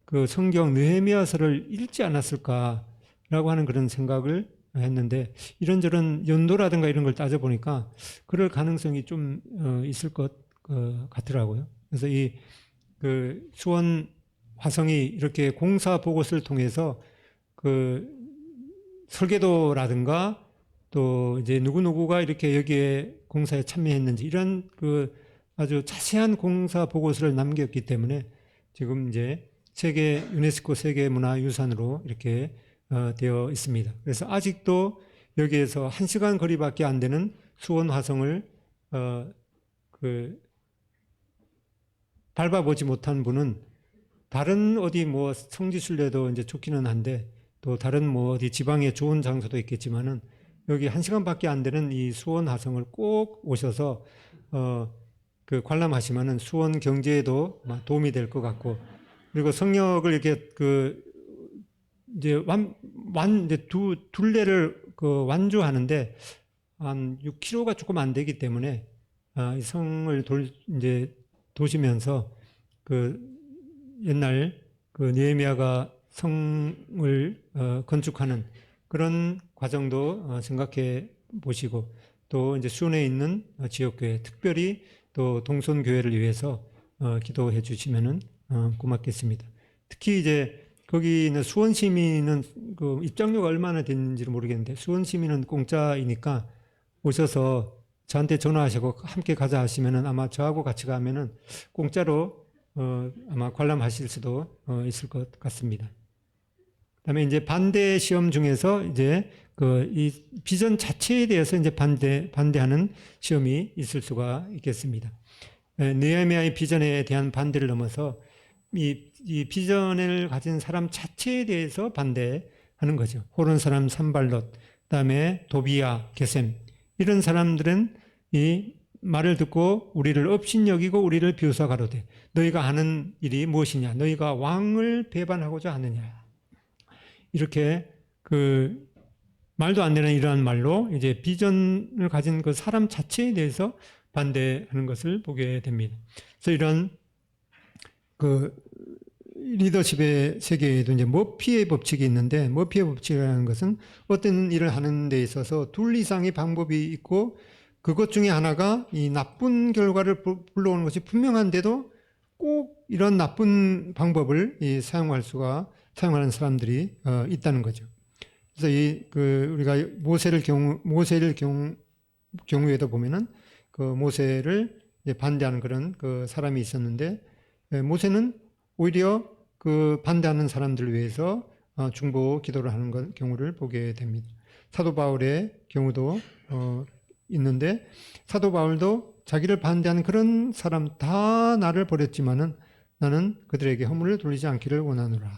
그 성경 느헤미야서를 읽지 않았을까라고 하는 그런 생각을 했는데, 이런저런 연도라든가 이런 걸 따져보니까 그럴 가능성이 좀 있을 것 같더라고요. 그래서 이 그 수원 화성이 이렇게 공사 보고서를 통해서 그 설계도라든가 또 이제 누구누구가 이렇게 여기에 공사에 참여했는지 이런 그 아주 자세한 공사 보고서를 남겼기 때문에 지금 이제 유네스코 세계문화유산으로 이렇게 되어 있습니다. 그래서 아직도 여기에서 1시간 거리밖에 안 되는 수원 화성을 밟아보지 못한 분은 다른 어디 뭐 성지순례도 이제 좋기는 한데, 또 다른 뭐 어디 지방에 좋은 장소도 있겠지만은 여기 1시간밖에 안 되는 이 수원 화성을 꼭 오셔서 그 관람하시면은 수원 경제에도 도움이 될 것 같고, 그리고 성역을 이렇게 그 이제 이제 둘레를 그 완주하는데 한 6km가 조금 안 되기 때문에 이 성을 이제 도시면서 그 옛날 그 느헤미야가 성을 건축하는 그런 과정도 생각해 보시고, 또 이제 수원에 있는 지역교회, 특별히 또 동선교회를 위해서 기도해 주시면은 고맙겠습니다. 특히 이제 거기 있는 수원 시민은 그 입장료가 얼마나 되는지를 모르겠는데, 수원 시민은 공짜이니까 오셔서 저한테 전화하시고 함께 가자 하시면은 아마 저하고 같이 가면은 공짜로 아마 관람하실 수도 있을 것 같습니다. 그다음에 이제 반대 시험 중에서 이제 이 비전 자체에 대해서 이제 반대하는 시험이 있을 수가 있겠습니다. 느헤미야의 비전에 대한 반대를 넘어서 이 비전을 가진 사람 자체에 대해서 반대하는 거죠. 호론 사람 산발롯, 그다음에 도비야, 게셈, 이런 사람들은 이 말을 듣고 우리를 업신여기고 우리를 비웃어 가로되 너희가 하는 일이 무엇이냐, 너희가 왕을 배반하고자 하느냐, 이렇게 그 말도 안 되는 이러한 말로 이제 비전을 가진 그 사람 자체에 대해서 반대하는 것을 보게 됩니다. 그래서 이런 리더십의 세계에도 이제 머피의 법칙이 있는데, 머피의 법칙이라는 것은 어떤 일을 하는 데 있어서 둘 이상의 방법이 있고 그것 중에 하나가 이 나쁜 결과를 불러오는 것이 분명한데도 꼭 이런 나쁜 방법을 사용하는 사람들이 있다는 거죠. 그래서 우리가 모세를 경우에도 보면은 그 모세를 반대하는 그런 그 사람이 있었는데, 모세는 오히려 그 반대하는 사람들을 위해서 중보 기도를 하는 경우를 보게 됩니다. 사도 바울의 경우도 있는데, 사도 바울도 자기를 반대하는 그런 사람 다 나를 버렸지만은 나는 그들에게 허물을 돌리지 않기를 원하노라.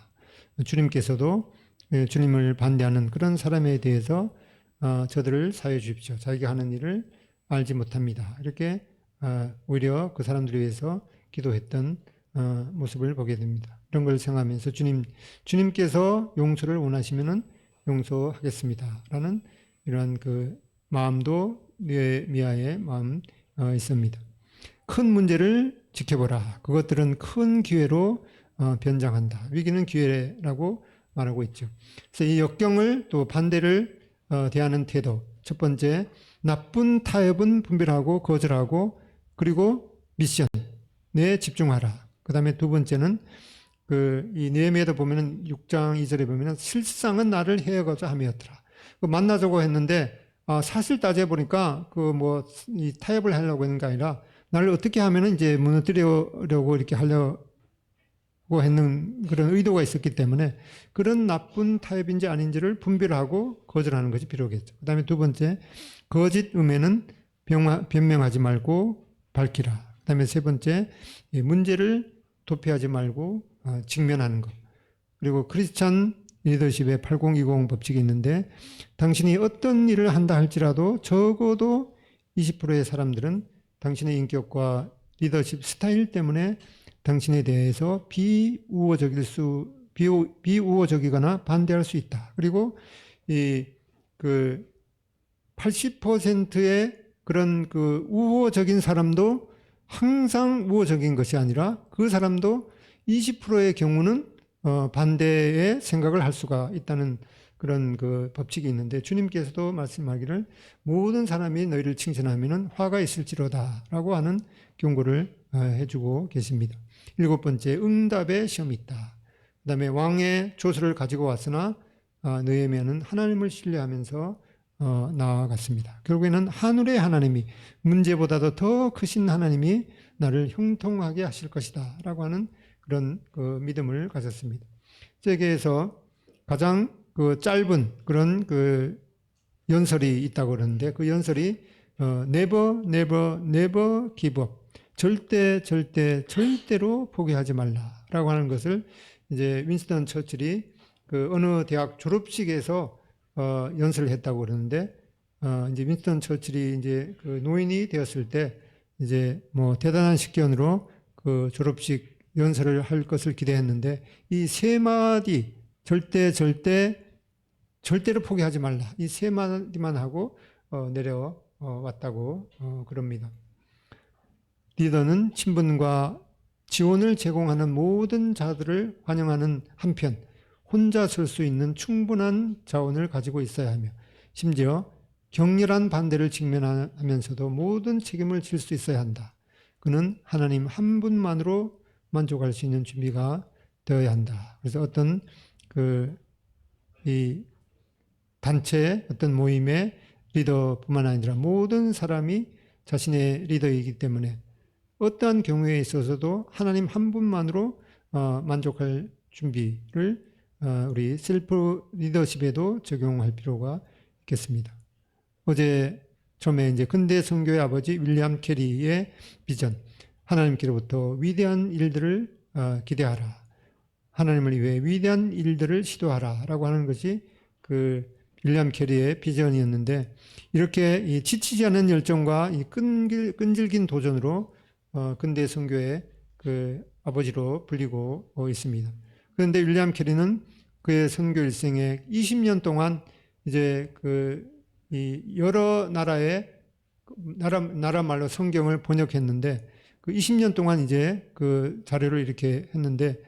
주님께서도 주님을 반대하는 그런 사람에 대해서 저들을 사해 주십시오. 자기가 하는 일을 알지 못합니다. 이렇게 오히려 그 사람들을 위해서 기도했던 모습을 보게 됩니다. 이런 걸 생각하면서 주님께서 용서를 원하시면은 용서하겠습니다. 라는 이러한 그 마음도 느헤미야의 마음 있습니다. 큰 문제를 지켜보라. 그것들은 큰 기회로 변장한다. 위기는 기회라고 말하고 있죠. 그래서 이 역경을 또 반대를 대하는 태도. 첫 번째, 나쁜 타협은 분별하고 거절하고 그리고 미션에 집중하라. 그 다음에 두 번째는 이 느헤미야도 보면은 6장 2절에 보면은 실상은 나를 해하고자 함이었더라. 만나자고 했는데 사실 따져 보니까 이 타협을 하려고 했는 게 아니라 나를 어떻게 하면은 이제 무너뜨리려고 이렇게 하려고 했는 그런 의도가 있었기 때문에 그런 나쁜 타협인지 아닌지를 분별하고 거절하는 것이 필요하겠죠. 그 다음에 두 번째, 거짓 음해는 변명하지 말고 밝히라. 그 다음에 세 번째, 문제를 도피하지 말고 직면하는 것. 그리고 크리스찬 리더십의 8020 법칙이 있는데, 당신이 어떤 일을 한다 할지라도 적어도 20%의 사람들은 당신의 인격과 리더십 스타일 때문에 당신에 대해서 비우호적이거나 반대할 수 있다. 그리고 80%의 그런 우호적인 사람도 항상 우호적인 것이 아니라 그 사람도 20%의 경우는 반대의 생각을 할 수가 있다는 그런 법칙이 있는데, 주님께서도 말씀하기를 모든 사람이 너희를 칭찬하면은 화가 있을지로다 라고 하는 경고를 해주고 계십니다. 7번째, 응답의 시험이 있다. 그 다음에 왕의 조서를 가지고 왔으나 느헤미야는 하나님을 신뢰하면서 나아갔습니다. 결국에는 하늘의 하나님이, 문제보다도 더 크신 하나님이 나를 형통하게 하실 것이다 라고 하는 그런 믿음을 가졌습니다. 세계에서 가장 짧은 그런 연설이 있다고 그러는데, 그 연설이 never, never, never give up. 절대로 포기하지 말라라고 하는 것을 이제 윈스턴 처칠이 어느 대학 졸업식에서 연설을 했다고 그러는데, 이제 윈스턴 처칠이 이제 노인이 되었을 때 이제 대단한 식견으로 졸업식 연설을 할 것을 기대했는데, 이 세 마디 절대로 포기하지 말라, 이 세 마디만 하고 내려왔다고 그럽니다. 리더는 친분과 지원을 제공하는 모든 자들을 환영하는 한편 혼자 설 수 있는 충분한 자원을 가지고 있어야 하며, 심지어 격렬한 반대를 직면하면서도 모든 책임을 질 수 있어야 한다. 그는 하나님 한 분만으로 만족할 수 있는 준비가 되어야 한다. 그래서 어떤 이 단체의 어떤 모임의 리더뿐만 아니라 모든 사람이 자신의 리더이기 때문에 어떠한 경우에 있어서도 하나님 한 분만으로 만족할 준비를 우리 셀프 리더십에도 적용할 필요가 있겠습니다. 어제 처음에 이제 근대 선교의 아버지 윌리엄 캐리의 비전, 하나님께로부터 위대한 일들을 기대하라, 하나님을 위해 위대한 일들을 시도하라 라고 하는 것이 윌리엄 캐리의 비전이었는데, 이렇게 지치지 않은 열정과 이 끈질긴 도전으로 근대 선교의 아버지로 불리고 있습니다. 그런데 윌리엄 캐리는 그의 선교 일생에 20년 동안 이제 이 여러 나라 말로 성경을 번역했는데, 20년 동안 이제 자료를 이렇게 했는데,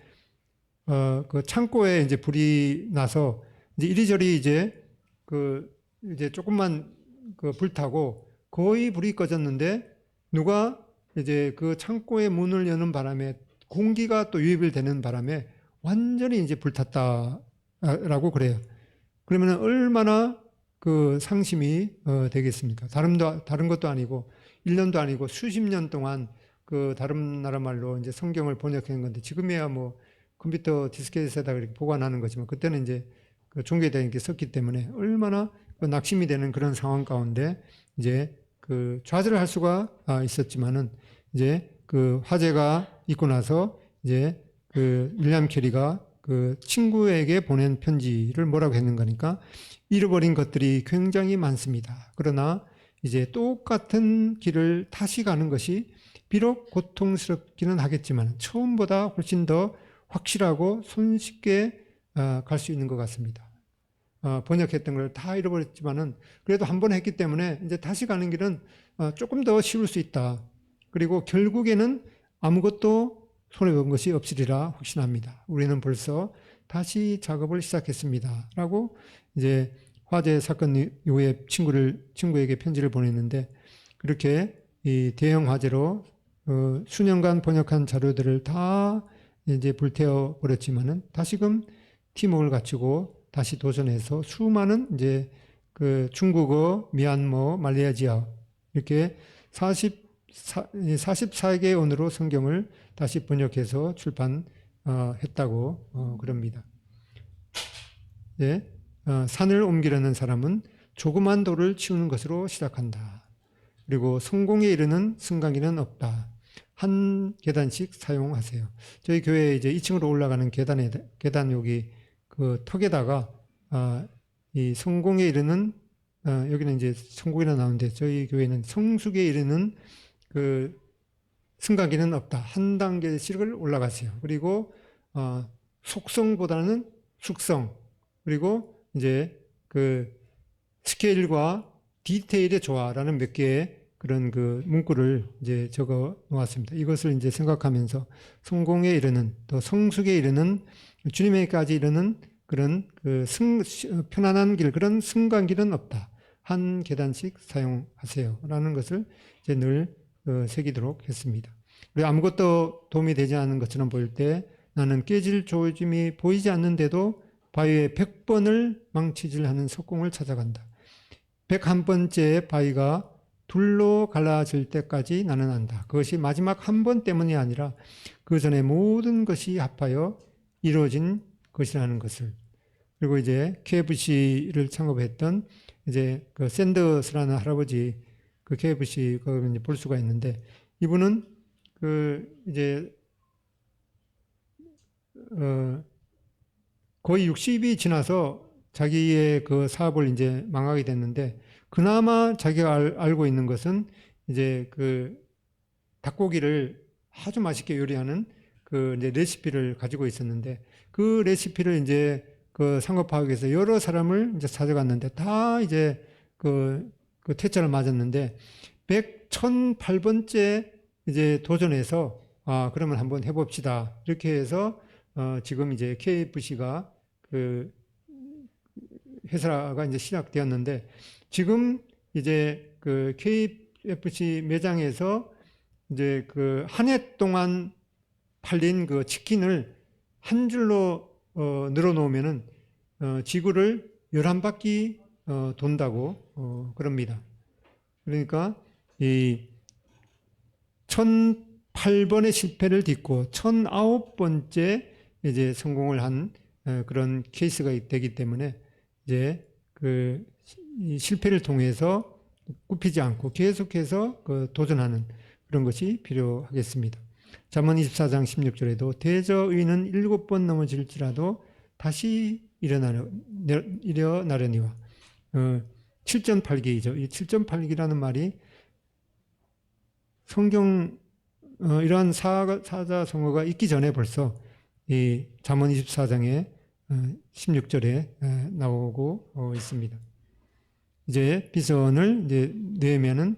그 창고에 이제 불이 나서 이제 이리저리 이제 조금만 그 불타고 거의 불이 꺼졌는데 누가 이제 그 창고의 문을 여는 바람에 공기가 또 유입이 되는 바람에 완전히 이제 불탔다라고 그래요. 그러면 얼마나 그 상심이 되겠습니까? 다른 것도 아니고 1년도 아니고 수십 년 동안 그 다른 나라 말로 이제 성경을 번역한 건데 지금이야 뭐 컴퓨터 디스켓에다 이렇게 보관하는 거지만 그때는 이제 그 종교에 게 썼기 때문에 얼마나 그 낙심이 되는 그런 상황 가운데 이제 그 좌절을 할 수가 있었지만은 이제 그 화재가 있고 나서 이제 그 윌리엄 캐리가 그 친구에게 보낸 편지를 뭐라고 했는가니까 잃어버린 것들이 굉장히 많습니다. 그러나 이제 똑같은 길을 다시 가는 것이 비록 고통스럽기는 하겠지만 처음보다 훨씬 더 확실하고 손쉽게 갈 수 있는 것 같습니다. 번역했던 걸 다 잃어버렸지만은 그래도 한 번 했기 때문에 이제 다시 가는 길은 조금 더 쉬울 수 있다. 그리고 결국에는 아무것도 손해본 것이 없으리라 확신합니다. 우리는 벌써 다시 작업을 시작했습니다. 라고 이제 화재 사건 이후에 친구에게 편지를 보냈는데 그렇게 이 대형 화재로 수년간 번역한 자료들을 다 이제 불태워 버렸지만은 다시금 팀워크를 갖추고 다시 도전해서 수많은 이제 그 중국어, 미얀마, 말레이시아 이렇게 44개의 언어로 성경을 다시 번역해서 출판했다고 그럽니다. 예, 산을 옮기려는 사람은 조그만 돌을 치우는 것으로 시작한다. 그리고 성공에 이르는 순간기는 없다. 한 계단씩 사용하세요. 저희 교회 이제 2층으로 올라가는 계단 여기 그 턱에다가 이 성공에 이르는 여기는 이제 성공이라 나오는데 저희 교회는 성숙에 이르는 그 승강기는 없다. 한 단계씩을 올라가세요. 그리고 속성보다는 숙성 그리고 이제 그 스케일과 디테일의 조화라는 몇 개의 그런 그 문구를 이제 적어 놓았습니다. 이것을 이제 생각하면서 성공에 이르는 또 성숙에 이르는 주님에게까지 이르는 그런 그 편안한 길 그런 승강길은 없다. 한 계단씩 사용하세요라는 것을 이제 늘 새기도록 했습니다. 그리고 아무것도 도움이 되지 않는 것처럼 보일 때 나는 깨질 조짐이 보이지 않는데도 바위에 100번을 망치질하는 석공을 찾아간다. 101번째 바위가 둘로 갈라질 때까지 나는 안다. 그것이 마지막 한 번 때문이 아니라 그 전에 모든 것이 합하여 이루어진 것이라는 것을. 그리고 이제 KFC를 창업했던 이제 그 샌더스라는 할아버지 그 KFC 그 볼 수가 있는데 이분은 그 이제 거의 60이 지나서 자기의 그 사업을 이제 망하게 됐는데 그나마 자기가 알고 있는 것은 이제 그 닭고기를 아주 맛있게 요리하는 그 이제 레시피를 가지고 있었는데 그 레시피를 이제 그 상업화하기 위해서 여러 사람을 이제 찾아갔는데 다 이제 그 퇴짜를 맞았는데 1008번째 이제 도전해서 그러면 한번 해봅시다. 이렇게 해서 지금 이제 KFC가 그 회사가 이제 시작되었는데 지금 이제 그 KFC 매장에서 이제 그 한 해 동안 팔린 그 치킨을 한 줄로 늘어놓으면은 지구를 11바퀴 돈다고 그럽니다. 그러니까 이 1008번의 실패를 딛고 1009번째 이제 성공을 한 그런 케이스가 되기 때문에 이제 그 실패를 통해서 굽히지 않고 계속해서 그 도전하는 그런 것이 필요하겠습니다. 잠언 24장 16절에도 대저의는 7번 넘어질지라도 다시 일어나려니와 7.8기이죠. 이 7.8기라는 말이 성경 이러한 사자성어가 있기 전에 벌써 이 잠언 24장에 16절에 나오고 있습니다. 이제 비전을 이제 내면은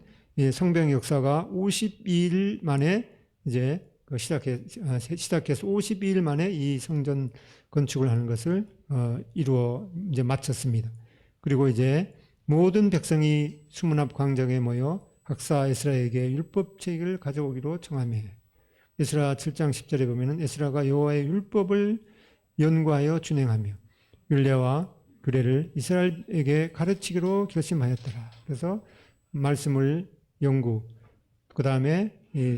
성병 역사가 52일 만에 이제 시작해서 52일 만에 이 성전 건축을 하는 것을 이루어 이제 마쳤습니다. 그리고 이제 모든 백성이 수문 앞 광장에 모여 학사 에스라에게 율법 책을 가져오기로 청하며, 에스라 7장 10절에 보면은 에스라가 여호와의 율법을 연구하여 준행하며 율례와 규례를 이스라엘에게 가르치기로 결심하였더라. 그래서 말씀을 연구, 그 다음에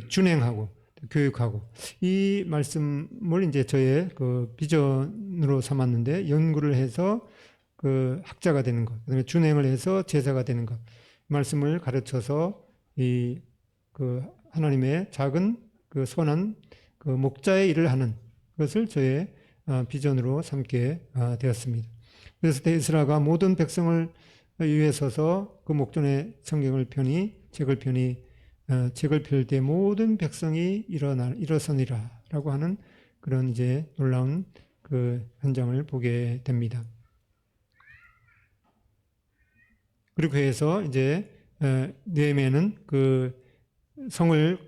준행하고 교육하고, 이 말씀을 이제 저의 그 비전으로 삼았는데, 연구를 해서 그 학자가 되는 것, 그다음에 준행을 해서 제자가 되는 것, 말씀을 가르쳐서 이 그 하나님의 작은 그 선한 그 목자의 일을 하는 것을 저의 비전으로 삼게 되었습니다. 그래서 에스라가 모든 백성을 위에 서서 그 목전에 성경을 펴니 책을 펴니 책을 펼 때 모든 백성이 일어서니라라고 하는 그런 이제 놀라운 그 현장을 보게 됩니다. 그리고 해서 이제 느헤미야는 그 성을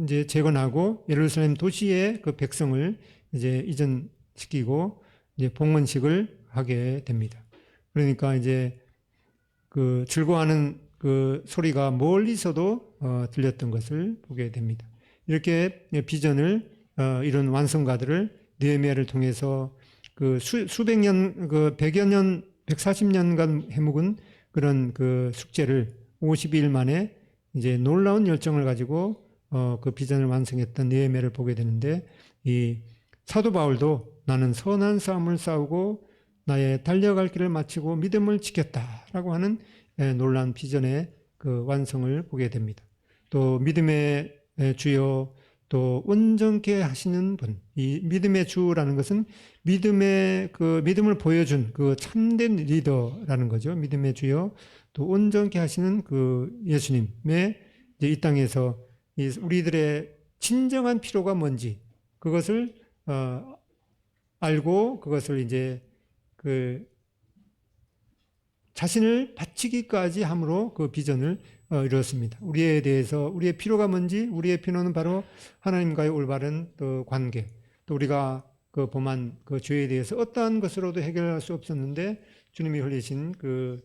이제 재건하고 예루살렘 도시의 그 백성을 이제 이전시키고 이제 봉헌식을 하게 됩니다. 그러니까 이제 그 즐거워하는 그 소리가 멀리서도 들렸던 것을 보게 됩니다. 이렇게 비전을 이런 완성가들을 느헤미야를 통해서 그 수백 년, 그 100여 년, 140년간 해묵은 그런 그 숙제를 52일 만에 이제 놀라운 열정을 가지고 그 비전을 완성했던 느헤미야를 보게 되는데, 이 사도 바울도 나는 선한 싸움을 싸우고 나의 달려갈 길을 마치고 믿음을 지켰다라고 하는 놀라운 비전의 그 완성을 보게 됩니다. 또 믿음의 주요, 또 온전케 하시는 분, 이 믿음의 주라는 것은 믿음을 보여준 그 참된 리더라는 거죠. 믿음의 주요, 또 온전케 하시는 그 예수님의 이제 이 땅에서 우리들의 진정한 필요가 뭔지 그것을 알고 그것을 이제 그 자신을 바치기까지 함으로 그 비전을 이루었습니다. 우리에 대해서 우리의 필요가 뭔지, 우리의 필요는 바로 하나님과의 올바른 또 관계, 또 우리가 그 범한 그 죄에 대해서 어떠한 것으로도 해결할 수 없었는데 주님이 흘리신 그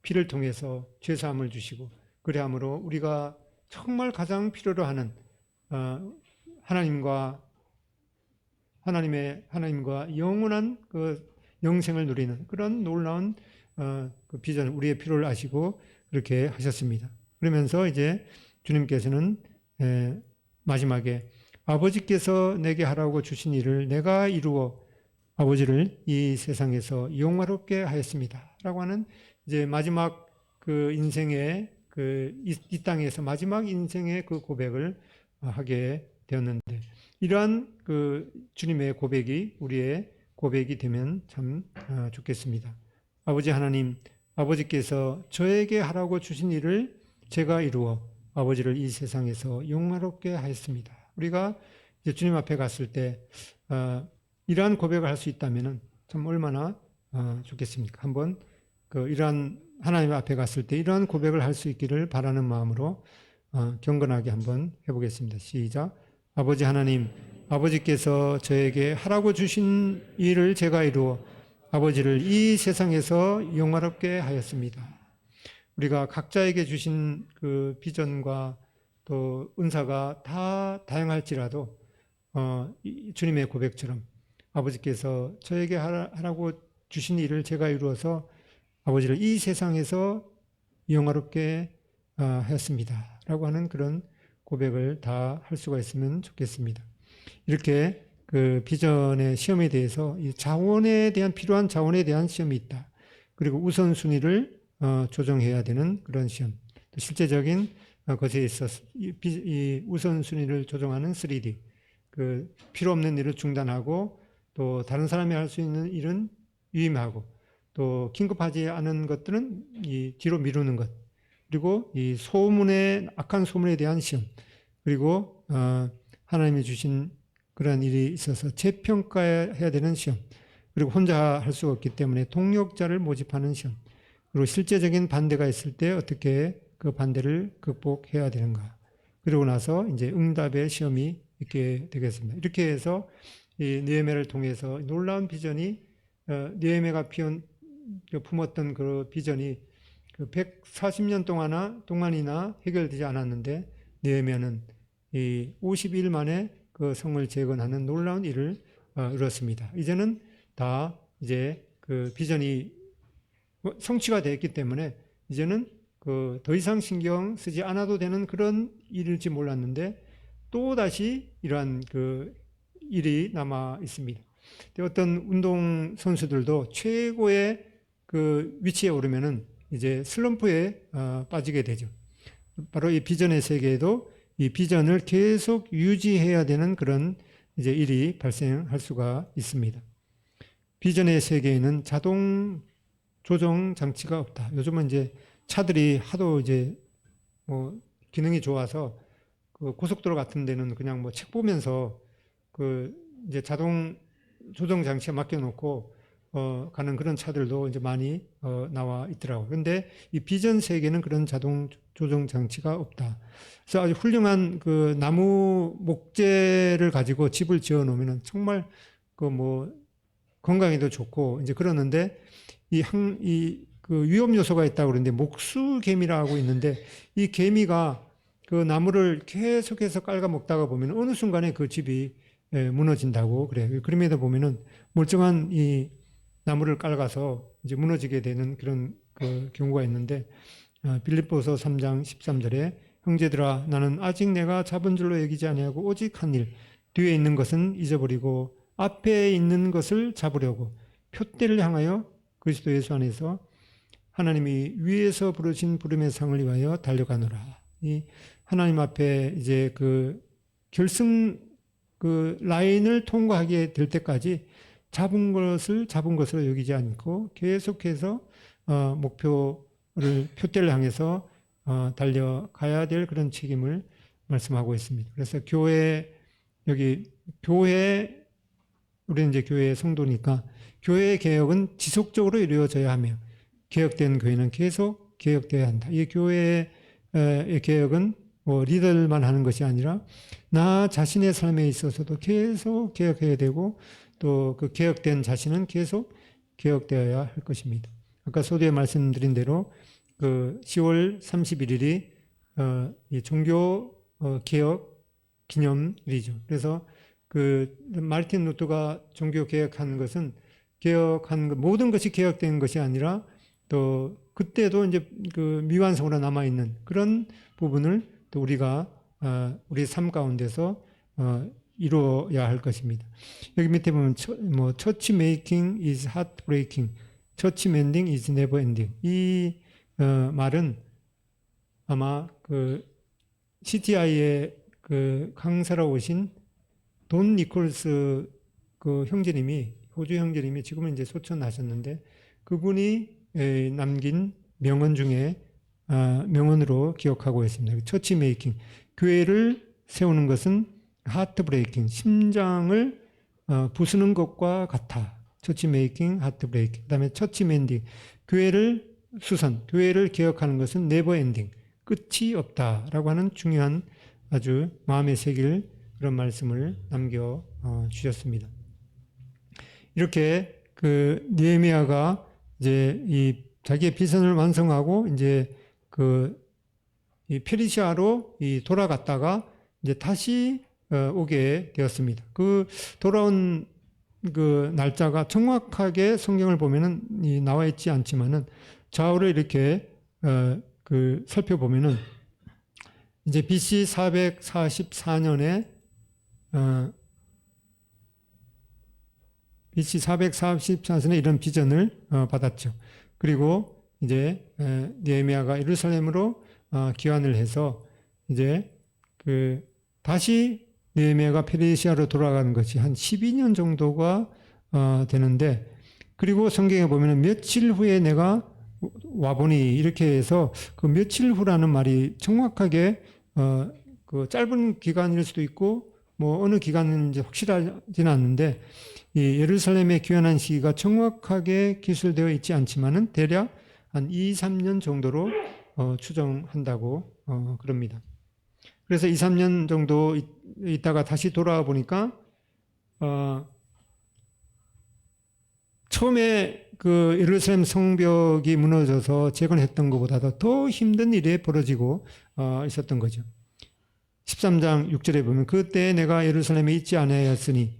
피를 통해서 죄 사함을 주시고, 그래함으로 우리가 정말 가장 필요로 하는 하나님과 영원한 그 영생을 누리는 그런 놀라운 그 비전, 우리의 필요를 아시고 그렇게 하셨습니다. 그러면서 이제 주님께서는 마지막에 아버지께서 내게 하라고 주신 일을 내가 이루어 아버지를 이 세상에서 영화롭게 하였습니다. 라고 하는 이제 마지막 그 인생의 이 땅에서 마지막 인생의 그 고백을 하게 되었는데, 이러한 그 주님의 고백이 우리의 고백이 되면 참 좋겠습니다. 아버지 하나님, 아버지께서 저에게 하라고 주신 일을 제가 이루어 아버지를 이 세상에서 영화롭게 하였습니다. 우리가 이제 주님 앞에 갔을 때 이러한 고백을 할 수 있다면 참 얼마나 좋겠습니까? 한번 이러한 하나님 앞에 갔을 때 이러한 고백을 할 수 있기를 바라는 마음으로 경건하게 한번 해보겠습니다. 시작. 아버지 하나님, 아버지께서 저에게 하라고 주신 일을 제가 이루어 아버지를 이 세상에서 영화롭게 하였습니다. 우리가 각자에게 주신 그 비전과 또 은사가 다 다양할지라도 주님의 고백처럼 아버지께서 저에게 하라고 주신 일을 제가 이루어서 아버지를 이 세상에서 영화롭게 하였습니다. 라고 하는 그런 고백을 다 할 수가 있으면 좋겠습니다. 이렇게 그 비전의 시험에 대해서 이 필요한 자원에 대한 시험이 있다. 그리고 우선순위를 조정해야 되는 그런 시험. 또 실제적인 것에 있어서 이 우선순위를 조정하는 3D. 그 필요 없는 일을 중단하고, 또 다른 사람이 할 수 있는 일은 유임하고, 또 긴급하지 않은 것들은 이 뒤로 미루는 것. 그리고 이 악한 소문에 대한 시험. 그리고 하나님이 주신 그런 일이 있어서 재평가해야 되는 시험. 그리고 혼자 할 수가 없기 때문에 동력자를 모집하는 시험. 그리고 실제적인 반대가 있을 때 어떻게 그 반대를 극복해야 되는가. 그러고 나서 이제 응답의 시험이 있게 되겠습니다. 이렇게 해서 이 느헤미야를 통해서 놀라운 비전이 느헤미야가 품었던 그 비전이 그 140년 동안이나 해결되지 않았는데 느헤미야는 이 50일 만에 그 성을 재건하는 놀라운 일을 이뤘습니다. 이제는 다 이제 그 비전이 성취가 되었기 때문에 이제는 그 더 이상 신경 쓰지 않아도 되는 그런 일일지 몰랐는데 또 다시 이러한 그 일이 남아 있습니다. 어떤 운동 선수들도 최고의 그 위치에 오르면은 이제 슬럼프에 빠지게 되죠. 바로 이 비전의 세계에도 이 비전을 계속 유지해야 되는 그런 이제 일이 발생할 수가 있습니다. 비전의 세계에는 자동 조정 장치가 없다. 요즘은 이제 차들이 하도 이제 뭐 기능이 좋아서 그 고속도로 같은 데는 그냥 뭐 책 보면서 그 이제 자동 조정 장치에 맡겨놓고 가는 그런 차들도 이제 많이 나와 있더라고요. 그런데 이 비전 세계는 그런 자동 조정 장치가 없다. 그래서 아주 훌륭한 그 나무 목재를 가지고 집을 지어 놓으면 정말 그 뭐 건강에도 좋고 이제 그러는데 그 위험 요소가 있다고 그러는데 목수개미라고 있는데 이 개미가 그 나무를 계속해서 깔아 먹다가 보면 어느 순간에 그 집이 무너진다고 그래요. 그림에다 보면은 멀쩡한 이 나무를 깔아서 이제 무너지게 되는 그런 그 경우가 있는데 빌립보서 3장 13절에 형제들아 나는 아직 내가 잡은 줄로 여기지 아니하고 오직 한 일 뒤에 있는 것은 잊어버리고 앞에 있는 것을 잡으려고 표대를 향하여 그리스도 예수 안에서 하나님이 위에서 부르신 부름의 상을 위하여 달려가노라. 이 하나님 앞에 이제 그 결승 그 라인을 통과하게 될 때까지 잡은 것으로 여기지 않고 계속해서 목표를 표대를 향해서 달려가야 될 그런 책임을 말씀하고 있습니다. 그래서 우리는 이제 교회의 성도니까 교회의 개혁은 지속적으로 이루어져야 하며 개혁된 교회는 계속 개혁되어야 한다. 이 교회의 개혁은 뭐 리더들만 하는 것이 아니라 나 자신의 삶에 있어서도 계속 개혁해야 되고 또 그 개혁된 자신은 계속 개혁되어야 할 것입니다. 아까 서두에 말씀드린 대로 그 10월 31일이 이 종교 개혁 기념일이죠. 그래서 그 마르틴 루터가 종교 개혁하는 것은 모든 것이 개혁된 것이 아니라 또 그때도 이제 그 미완성으로 남아 있는 그런 부분을 또 우리가 우리 삶 가운데서 이루어야 할 것입니다. 여기 밑에 보면 church making is heart breaking, church mending is never ending. 이 말은 아마 그 CTI의 그 강사로 오신 돈 니콜스 그 형제님이 호주 형제님이 지금은 이제 소천하셨는데 그분이 남긴 명언 중에 명언으로 기억하고 있습니다. 처치 메이킹 교회를 세우는 것은 하트 브레이킹 심장을 부수는 것과 같아. 처치 메이킹 하트 브레이킹. 그다음에 처치 멘딩 교회를 개혁하는 것은 네버 엔딩 끝이 없다라고 하는 중요한 아주 마음에 새길 그런 말씀을 남겨 주셨습니다. 이렇게 그 느헤미야가 이제 이 자기의 비전을 완성하고 이제 이 페르시아로 돌아갔다가 이제 다시 오게 되었습니다. 그 돌아온 그 날짜가 정확하게 성경을 보면은 나와 있지 않지만은 좌우를 이렇게 살펴보면은 이제 BC 444년에 BC 444년에 이런 비전을 받았죠. 그리고 이제 느헤미야가 예루살렘으로 귀환을 해서 이제 다시 느헤미야가 페르시아로 돌아가는 것이 한 12년 정도가 되는데 그리고 성경에 보면 며칠 후에 내가 와보니 이렇게 해서 그 며칠 후라는 말이 정확하게 그 짧은 기간일 수도 있고 뭐 어느 기간인지 확실하지는 않는데 이 예루살렘에 귀환한 시기가 정확하게 기술되어 있지 않지만은 대략 한 2, 3년 정도로 추정한다고 그럽니다. 그래서 2, 3년 정도 있다가 다시 돌아와 보니까 처음에 그 예루살렘 성벽이 무너져서 재건했던 것보다도 더 힘든 일이 벌어지고 있었던 거죠. 13장 6절에 보면 그때 내가 예루살렘에 있지 아니하였느니라.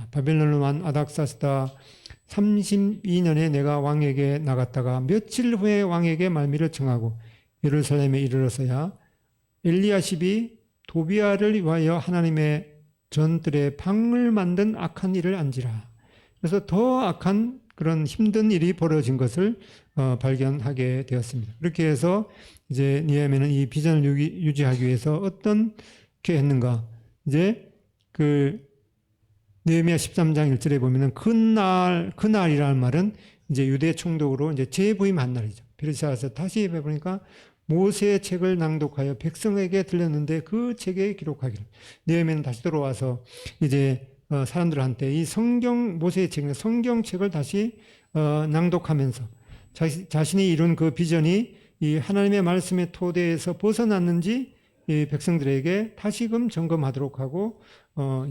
바벨론으로 온 아닥사스다 32년에 내가 왕에게 나갔다가 며칠 후에 왕에게 말미를 청하고 예루살렘에 이르러서야 엘리야십이 도비아를 위하여 하나님의 전들의 방을 만든 악한 일을 안지라. 그래서 더 악한 그런 힘든 일이 벌어진 것을 발견하게 되었습니다. 그렇게 해서 이제 느헤미야는 이 비전을 유지하기 위해서 어떻게 했는가? 이제 그 느헤미야 13장 1절에 보면은 그날이라는 말은 이제 유대 총독으로 이제 재부임한 날이죠. 베르시아에서 다시 해보니까 모세의 책을 낭독하여 백성에게 들렸는데 그 책에 기록하기를. 느헤미야는 다시 돌아와서 이제 사람들한테 이 모세의 책, 성경책을 다시 낭독하면서 자신이 이룬 그 비전이 이 하나님의 말씀의 토대에서 벗어났는지 이 백성들에게 다시금 점검하도록 하고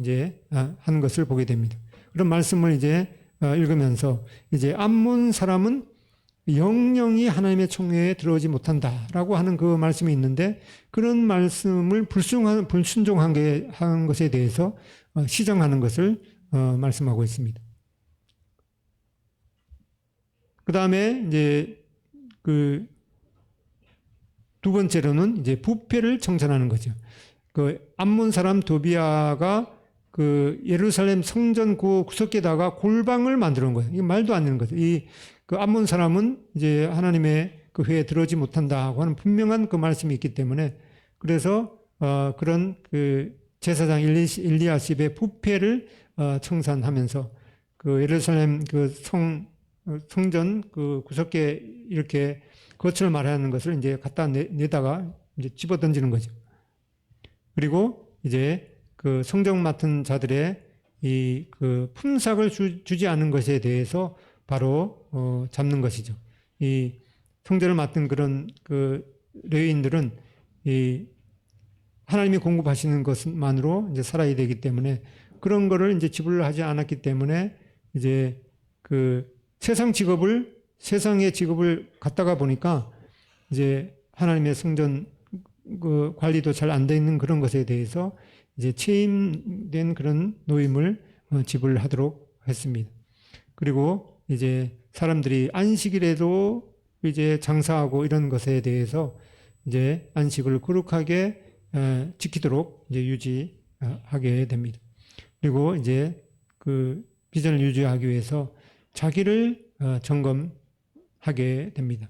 이제 하는 것을 보게 됩니다. 그런 말씀을 이제 읽으면서 이제 암몬 사람은 영영이 하나님의 총회에 들어오지 못한다라고 하는 그 말씀이 있는데 그런 말씀을 불순종한 것에 대해서 시정하는 것을 말씀하고 있습니다. 그 다음에 이제 그 두 번째로는 이제 부패를 청산하는 거죠. 그 암몬 사람 도비아가 그 예루살렘 성전 구석에다가 골방을 만들어 놓은 거예요. 이게 말도 안 되는 거죠. 그 암몬 사람은 이제 하나님의 그 회에 들어오지 못한다고 하는 분명한 그 말씀이 있기 때문에 그래서 그런 그 제사장 엘리야십의 부패를 청산하면서 그 예루살렘 그 성전 그 구석에 이렇게 거처를 마련하는 것을 이제 갖다 내다가 이제 집어 던지는 거죠. 그리고 이제 그 성정 맡은 자들의 이 그 품삯을 주지 않은 것에 대해서 바로 잡는 것이죠. 이 성전을 맡은 그런 그 레위인들은 이 하나님이 공급하시는 것만으로 이제 살아야 되기 때문에 그런 거를 이제 지불을 하지 않았기 때문에 이제 그 세상의 직업을 갖다가 보니까 이제 하나님의 성전 그 관리도 잘 안 돼 있는 그런 것에 대해서 이제 체임된 그런 노임을 지불하도록 했습니다. 그리고 이제 사람들이 안식일에도 이제 장사하고 이런 것에 대해서 이제 안식을 거룩하게 지키도록 이제 유지하게 됩니다. 그리고 이제 그 비전을 유지하기 위해서 자기를 점검하게 됩니다.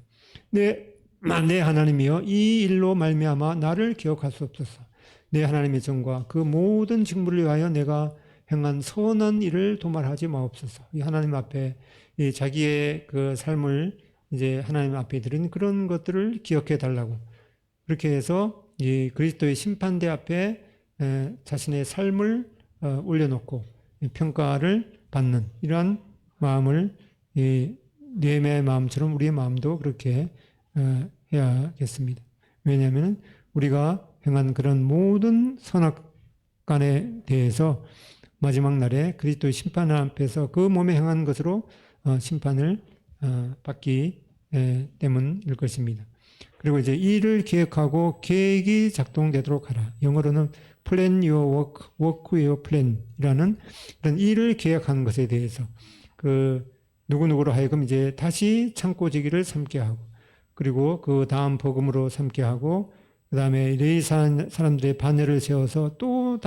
내 하나님이여 이 일로 말미암아 나를 기억할 수 없소서. 내 하나님의 정과 그 모든 직무를 위하여 내가 행한 선한 일을 도말하지 마옵소서. 이 하나님 앞에 이 자기의 그 삶을 이제 하나님 앞에 드린 그런 것들을 기억해 달라고 그렇게 해서 이 그리스도의 심판대 앞에 자신의 삶을 올려놓고 평가를 받는 이러한 마음을 느헤미야의 마음처럼 우리의 마음도 그렇게 해야겠습니다. 왜냐하면 우리가 행한 그런 모든 선악간에 대해서 마지막 날에 그리스도의 심판 앞에서 그 몸에 행한 것으로 심판을 받기 때문일 것입니다. 그리고 이제 일을 기획하고 계획이 작동되도록 하라. 영어로는 plan your work, work your plan이라는 그런 일을 계획하는 것에 대해서 그 누구누구로 하여금 이제 다시 창고지기를 삼게 하고 그리고 그 다음 복음으로 삼게 하고 그 다음에 레위 사람들의 반열을 세워서 또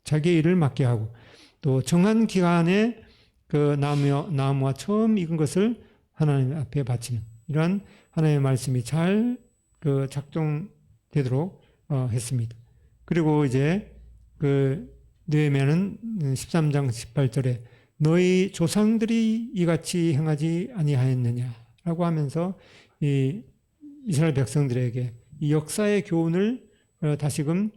자기의 일을 맡게 하고 또 정한 기간에 그 나무와 처음 익은 것을 하나님 앞에 바치는 이러한 하나님의 말씀이 잘 그 작동되도록 했습니다. 그리고 이제 그 느헤미야는 13장 18절에 너희 조상들이 이같이 행하지 아니하였느냐라고 하면서 이 이스라엘 백성들에게 이 역사의 교훈을 다시금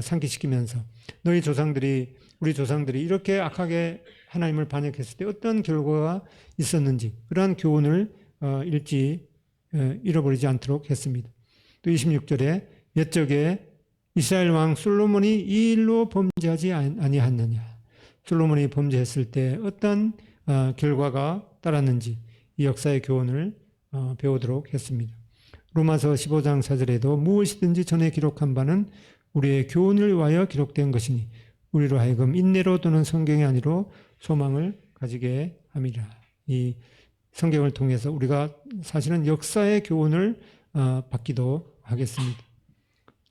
상기시키면서 우리 조상들이 이렇게 악하게 하나님을 반역했을 때 어떤 결과가 있었는지 그러한 교훈을 잃어버리지 않도록 했습니다. 또 26절에 옛적에 이스라엘 왕 솔로몬이 이 일로 범죄하지 아니하느냐. 솔로몬이 범죄했을 때 어떤 결과가 따랐는지 이 역사의 교훈을 배우도록 했습니다. 로마서 15장 4절에도 무엇이든지 전에 기록한 바는 우리의 교훈을 위하여 기록된 것이니 우리로 하여금 인내로 또는 성경이 아니로 소망을 가지게 함이라. 이 성경을 통해서 우리가 사실은 역사의 교훈을 받기도 하겠습니다.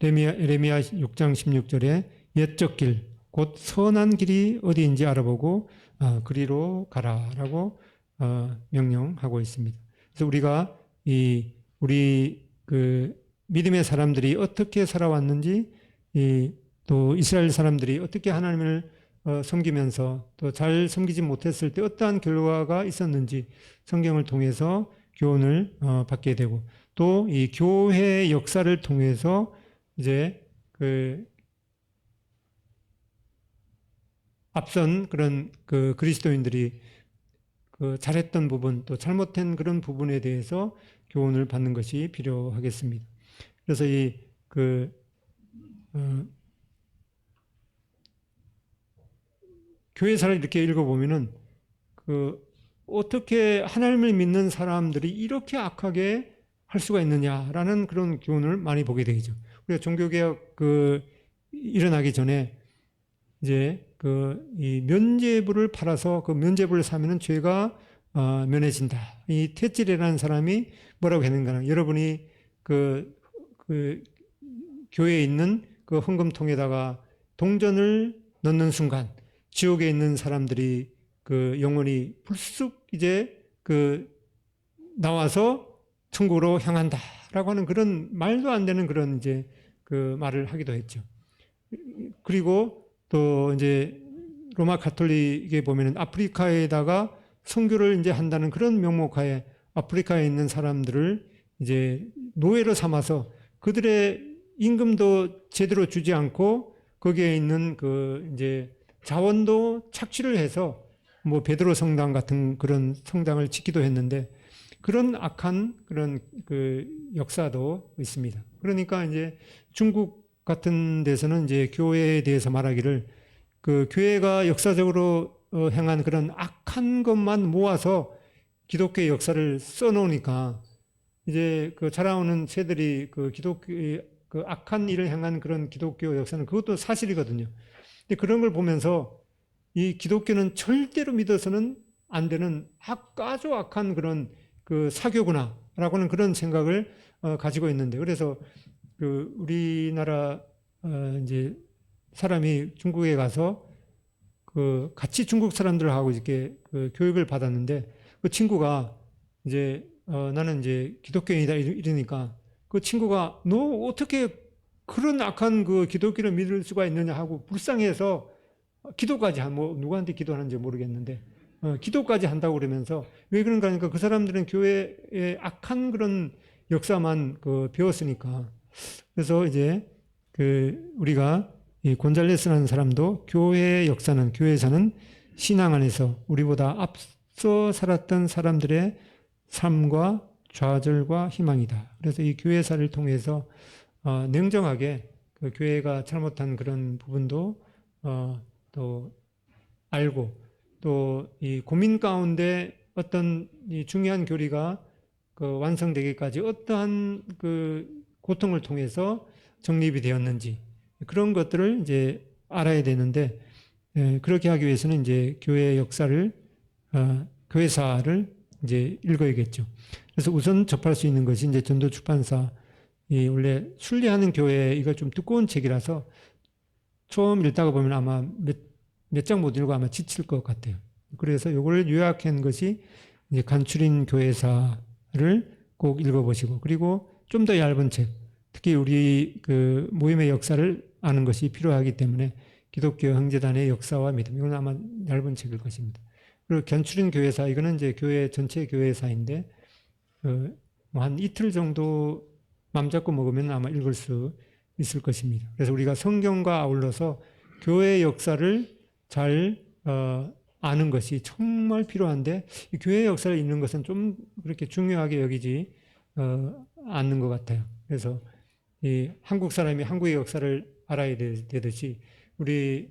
에레미야 6장 16절에 옛적 길, 곧 선한 길이 어디인지 알아보고 그리로 가라라고 명령하고 있습니다. 그래서 우리가 우리 그 믿음의 사람들이 어떻게 살아왔는지, 또 이스라엘 사람들이 어떻게 하나님을 섬기면서 또 잘 섬기지 못했을 때 어떠한 결과가 있었는지 성경을 통해서 교훈을 받게 되고, 또 이 교회의 역사를 통해서 이제 그 앞선 그런 그 그리스도인들이 그 잘했던 부분 또 잘못된 그런 부분에 대해서 교훈을 받는 것이 필요하겠습니다. 그래서 교회사를 이렇게 읽어보면은 어떻게 하나님을 믿는 사람들이 이렇게 악하게 할 수가 있느냐라는 그런 교훈을 많이 보게 되죠. 우리가 종교개혁 일어나기 전에 이제 이 면죄부를 팔아서 그 면죄부를 사면은 죄가 면해진다. 이 테질이라는 사람이 뭐라고 했는가? 여러분이 교회에 있는 그 헌금통에다가 동전을 넣는 순간 지옥에 있는 사람들이 영혼이 불쑥 이제 나와서 천국으로 향한다라고 하는 그런 말도 안 되는 그런 이제 말을 하기도 했죠. 그리고 또 이제 로마 가톨릭에 보면은 아프리카에다가 선교를 이제 한다는 그런 명목하에 아프리카에 있는 사람들을 이제 노예로 삼아서 그들의 임금도 제대로 주지 않고 거기에 있는 이제 자원도 착취를 해서 뭐 베드로 성당 같은 그런 성당을 짓기도 했는데 그런 악한 그런 역사도 있습니다. 그러니까 이제 중국 같은 데서는 이제 교회에 대해서 말하기를 교회가 역사적으로 행한 그런 악한 것만 모아서 기독교의 역사를 써놓으니까 이제 자라오는 새들이 기독교의 악한 일을 행한 그런 기독교 역사는 그것도 사실이거든요. 근데 그런 걸 보면서 이 기독교는 절대로 믿어서는 안 되는 아주 악한 그런 사교구나라고 하는 그런 생각을 가지고 있는데, 그래서 우리나라 이제 사람이 중국에 가서 같이 중국 사람들하고 이렇게 교육을 받았는데 그 친구가 이제 나는 이제 기독교인이다 이러니까 그 친구가 너 어떻게 그런 악한 기독교를 믿을 수가 있느냐 하고 불쌍해서 기도까지 누구한테 기도하는지 모르겠는데 기도까지 한다고 그러면서 왜 그런가 하니까 그 사람들은 교회의 악한 그런 역사만 배웠으니까. 그래서 이제 우리가 이 곤잘레스라는 사람도 교회의 역사는 교회에서는 신앙 안에서 우리보다 앞서 살았던 사람들의 삶과 좌절과 희망이다. 그래서 이 교회사를 통해서 냉정하게 교회가 잘못한 그런 부분도 또 알고 또 이 고민 가운데 어떤 이 중요한 교리가 완성되기까지 어떠한 고통을 통해서 정립이 되었는지 그런 것들을 이제 알아야 되는데 그렇게 하기 위해서는 이제 교회의 역사를 교회사를 이제 읽어야겠죠. 그래서 우선 접할 수 있는 것이 이제 전도 출판사 원래 순례하는 교회 이거 좀 두꺼운 책이라서 처음 읽다가 보면 아마 몇 장 못 읽고 아마 지칠 것 같아요. 그래서 이걸 요약한 것이 이제 간추린 교회사를 꼭 읽어보시고 그리고 좀 더 얇은 책, 특히 우리 모임의 역사를 아는 것이 필요하기 때문에 기독교 형제단의 역사와 믿음 이건 아마 얇은 책일 것입니다. 그리고 간추린 교회사 이거는 이제 교회 전체 교회사인데 한 이틀 정도 맘 잡고 먹으면 아마 읽을 수 있을 것입니다. 그래서 우리가 성경과 아울러서 교회의 역사를 잘 아는 것이 정말 필요한데 이 교회의 역사를 읽는 것은 좀 그렇게 중요하게 여기지 않는 것 같아요. 그래서 이 한국 사람이 한국의 역사를 알아야 되듯이 우리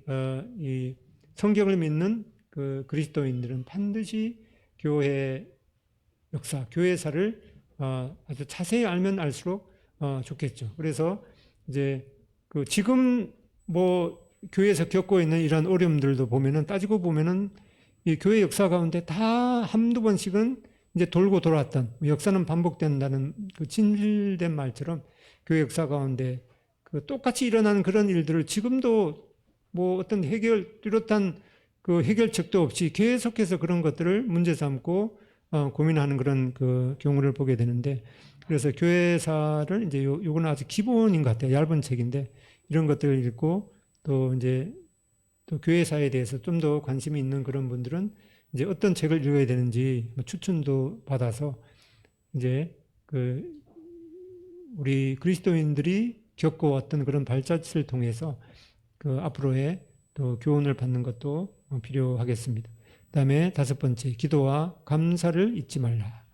이 성경을 믿는 그 그리스도인들은 반드시 교회 역사, 교회사를 아주 자세히 알면 알수록 좋겠죠. 그래서 이제 그 지금 뭐 교회에서 겪고 있는 이런 어려움들도 보면은 따지고 보면은 이 교회 역사 가운데 다 한두 번씩은 이제 돌고 돌아왔던 역사는 반복된다는 그 진실된 말처럼 교회 역사 가운데 그 똑같이 일어나는 그런 일들을 지금도 뭐 어떤 뚜렷한 그 해결책도 없이 계속해서 그런 것들을 문제 삼고 고민하는 그런 그 경우를 보게 되는데, 그래서 교회사를 이제 요거는 아주 기본인 것 같아요. 얇은 책인데 이런 것들을 읽고 또 이제 또 교회사에 대해서 좀 더 관심이 있는 그런 분들은 이제 어떤 책을 읽어야 되는지 추천도 받아서 이제 그 우리 그리스도인들이 겪어왔던 그런 발자취를 통해서 그 앞으로의 또 교훈을 받는 것도 필요하겠습니다. 그다음에 5번째, 기도와 감사를 잊지 말라.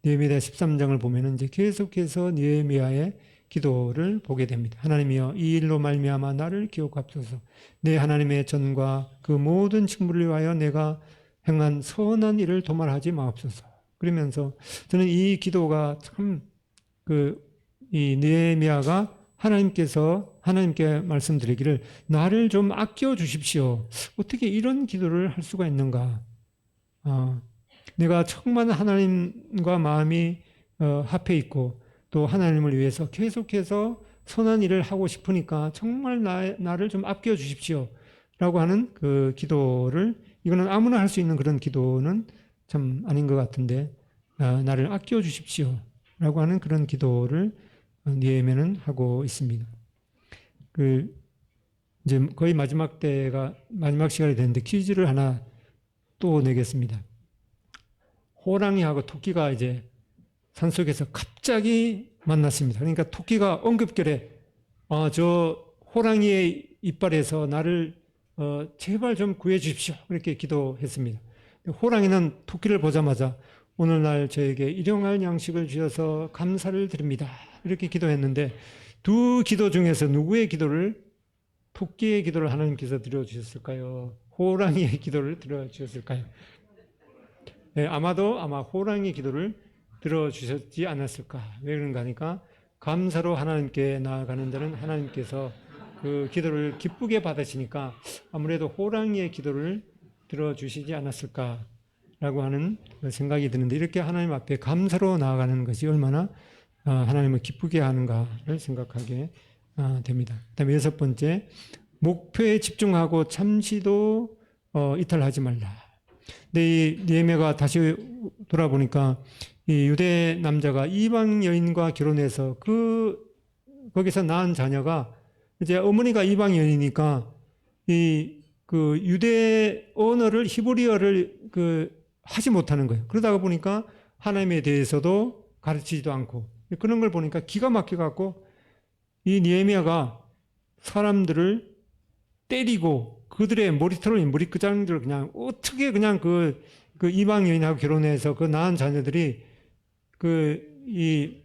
느헤미야 13장을 보면은 이제 계속해서 느헤미야의 기도를 보게 됩니다. 하나님이여, 이 일로 말미암아 나를 기억하옵소서. 내 하나님의 전과 그 모든 직무를 위하여 내가 행한 선한 일을 도말하지 마옵소서. 그러면서 저는 이 기도가 참 이 느헤미야가 하나님께 말씀드리기를 나를 좀 아껴 주십시오. 어떻게 이런 기도를 할 수가 있는가? 내가 정말 하나님과 마음이 합해 있고 또 하나님을 위해서 계속해서 선한 일을 하고 싶으니까 정말 나를 좀 아껴 주십시오. 라고 하는 그 기도를, 이거는 아무나 할 수 있는 그런 기도는 참 아닌 것 같은데, 나를 아껴 주십시오. 라고 하는 그런 기도를 느헤미야는 하고 있습니다. 이제 거의 마지막 시간이 됐는데 퀴즈를 하나 또 내겠습니다. 호랑이하고 토끼가 이제 산속에서 갑자기 만났습니다. 그러니까 토끼가 언급결에 저 호랑이의 이빨에서 나를 제발 좀 구해 주십시오. 그렇게 기도했습니다. 호랑이는 토끼를 보자마자 오늘날 저에게 일용할 양식을 주셔서 감사를 드립니다. 이렇게 기도했는데 두 기도 중에서 누구의 기도를, 토끼의 기도를 하나님께서 들어주셨을까요? 호랑이의 기도를 들어주셨을까요? 네, 아마 호랑이의 기도를 들어주셨지 않았을까. 왜 그런가 하니까 감사로 하나님께 나아가는 자는 하나님께서 그 기도를 기쁘게 받으시니까 아무래도 호랑이의 기도를 들어주시지 않았을까라고 하는 생각이 드는데, 이렇게 하나님 앞에 감사로 나아가는 것이 얼마나 하나님을 기쁘게 하는가를 생각하게 됩니다. 그다음에 6번째, 목표에 집중하고 잠시도 이탈하지 말라. 근데 이 느헤미야가 다시 돌아보니까 이 유대 남자가 이방 여인과 결혼해서 거기서 낳은 자녀가 이제 어머니가 이방 여인이니까 그 유대 언어를, 히브리어를 하지 못하는 거예요. 그러다가 보니까 하나님에 대해서도 가르치지도 않고, 그런 걸 보니까 기가 막혀갖고 이 느헤미야가 사람들을 때리고 그들의 머리끄장들을 그냥 어떻게 그냥 그 이방 여인하고 결혼해서 그 낳은 자녀들이 이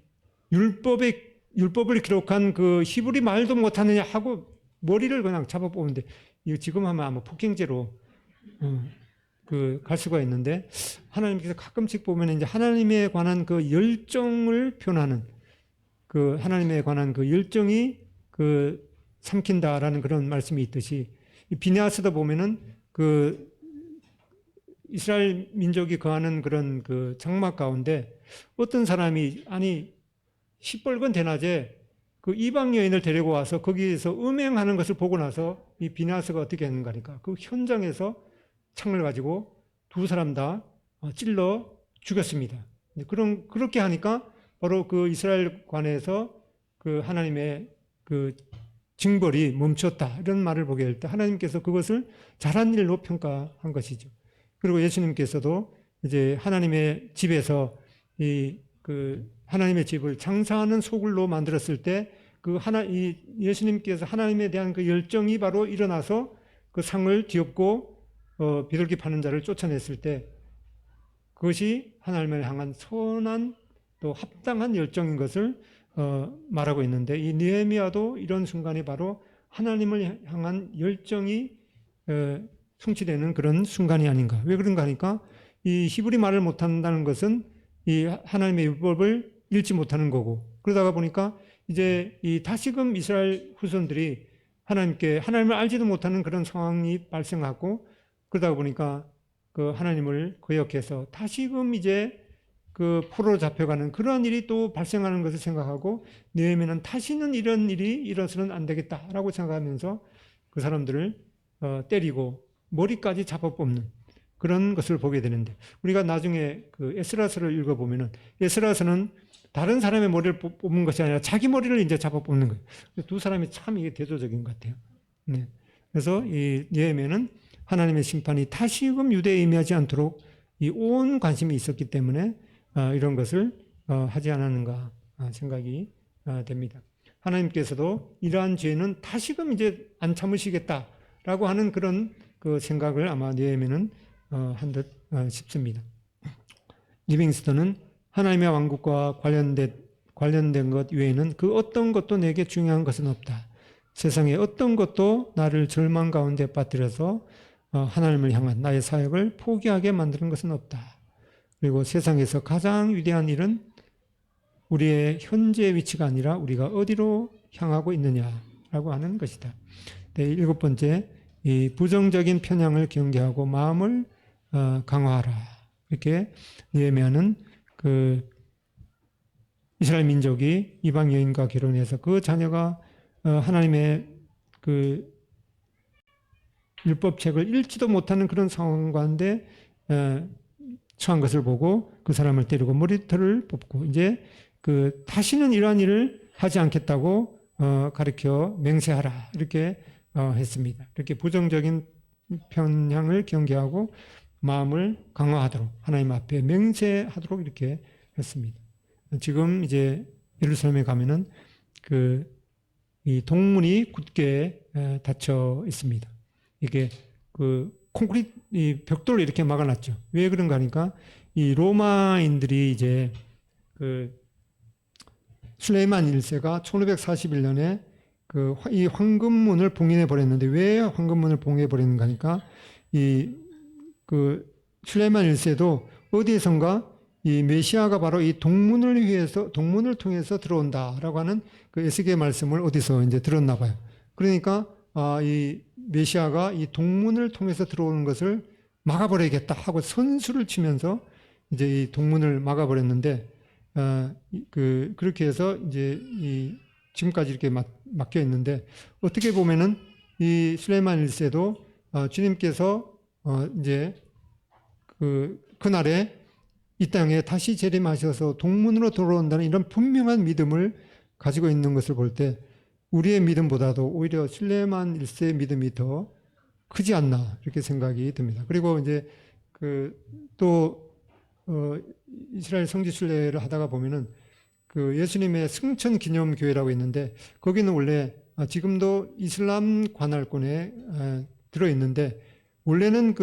율법을 기록한 그 히브리 말도 못하느냐 하고 머리를 그냥 잡아 뽑는데, 이거 지금 하면 아마 폭행죄로 갈 수가 있는데, 하나님께서 가끔씩 보면 이제 하나님에 관한 그 열정을 표현하는, 하나님에 관한 그 열정이 삼킨다라는 그런 말씀이 있듯이, 비느하스도 보면은 이스라엘 민족이 거하는 그런 장막 가운데 어떤 사람이 시뻘건 대낮에 이방 여인을 데리고 와서 거기에서 음행하는 것을 보고 나서 이 비느하스가 어떻게 했는가 하니까 그 현장에서 창을 가지고 두 사람 다 찔러 죽였습니다. 그렇게 하니까 바로 이스라엘 관에서 하나님의 징벌이 멈췄다, 이런 말을 보게 될 때 하나님께서 그것을 잘한 일로 평가한 것이죠. 그리고 예수님께서도 이제 하나님의 집에서 하나님의 집을 장사하는 소굴로 만들었을 때 예수님께서 하나님에 대한 그 열정이 바로 일어나서 그 상을 뒤엎고 비둘기 파는 자를 쫓아냈을 때 그것이 하나님을 향한 선한 또 합당한 열정인 것을 말하고 있는데 이 느헤미야도 이런 순간이 바로 하나님을 향한 열정이 성취되는 그런 순간이 아닌가. 왜 그런가 하니까 이 히브리 말을 못한다는 것은 이 하나님의 율법을 읽지 못하는 거고, 그러다가 보니까 이제 이 다시금 이스라엘 후손들이 하나님을 알지도 못하는 그런 상황이 발생하고, 그러다 보니까 그 하나님을 거역해서 다시금 이제 그 포로로 잡혀가는 그러한 일이 또 발생하는 것을 생각하고, 느헤미야는 다시는 이런 일이 일어서는 안 되겠다라고 생각하면서 그 사람들을 때리고 머리까지 잡아뽑는 그런 것을 보게 되는데, 우리가 나중에 그 에스라서를 읽어보면은 에스라서는 다른 사람의 머리를 뽑는 것이 아니라 자기 머리를 이제 잡아뽑는 거예요. 두 사람이 참 이게 대조적인 것 같아요. 네. 그래서 이 느헤미야는 하나님의 심판이 다시금 유대에 임하지 않도록 이 온 관심이 있었기 때문에 이런 것을 하지 않았는가 생각이 됩니다. 하나님께서도 이러한 죄는 다시금 이제 안 참으시겠다라고 하는 그런 그 생각을 아마 느헤미야는 한 듯 싶습니다. 리빙스턴은 하나님의 왕국과 관련된 것 외에는 그 어떤 것도 내게 중요한 것은 없다. 세상의 어떤 것도 나를 절망 가운데 빠뜨려서 하나님을 향한 나의 사역을 포기하게 만드는 것은 없다. 그리고 세상에서 가장 위대한 일은 우리의 현재 위치가 아니라 우리가 어디로 향하고 있느냐라고 하는 것이다. 네, 7번째, 이 부정적인 편향을 경계하고 마음을 강화하라. 이렇게 느헤미야는 그 이스라엘 민족이 이방 여인과 결혼해서 그 자녀가 하나님의 그 율법책을 읽지도 못하는 그런 상황 가운데 처한 것을 보고 그 사람을 때리고 머리털을 뽑고 이제 그 다시는 이러한 일을 하지 않겠다고 가르쳐 맹세하라 이렇게 했습니다. 이렇게 부정적인 편향을 경계하고 마음을 강화하도록 하나님 앞에 맹세하도록 이렇게 했습니다. 지금 이제 예루살렘에 가면은 이 동문이 굳게 닫혀 있습니다. 이게 그 콘크리트 이 벽돌로 이렇게 막아놨죠. 왜 그런가 하니까 이 로마인들이 이제 그 술레이만 1세가 1541년에 이 황금문을 봉인해 버렸는데, 왜 황금문을 봉인해 버렸는가 하니까 그 술레이만 1세도 어디에선가 이 메시아가 바로 이 동문을 통해서 들어온다라고 하는 그 에스겔 말씀을 어디서 이제 들었나 봐요. 그러니까 이 메시아가 이 동문을 통해서 들어오는 것을 막아버리겠다 하고 선수를 치면서 이제 이 동문을 막아버렸는데, 그렇게 해서 이제 지금까지 이렇게 막혀 있는데, 어떻게 보면은 이 술레이만 1세도 주님께서 이제 그날에 이 땅에 다시 재림하셔서 동문으로 들어온다는 이런 분명한 믿음을 가지고 있는 것을 볼 때 우리의 믿음보다도 오히려 술레이만 1세의 믿음이 더 크지 않나 이렇게 생각이 듭니다. 그리고 이제 또 이스라엘 성지 순례를 하다가 보면은 그 예수님의 승천 기념 교회라고 있는데, 거기는 원래 지금도 이슬람 관할권에 들어 있는데, 원래는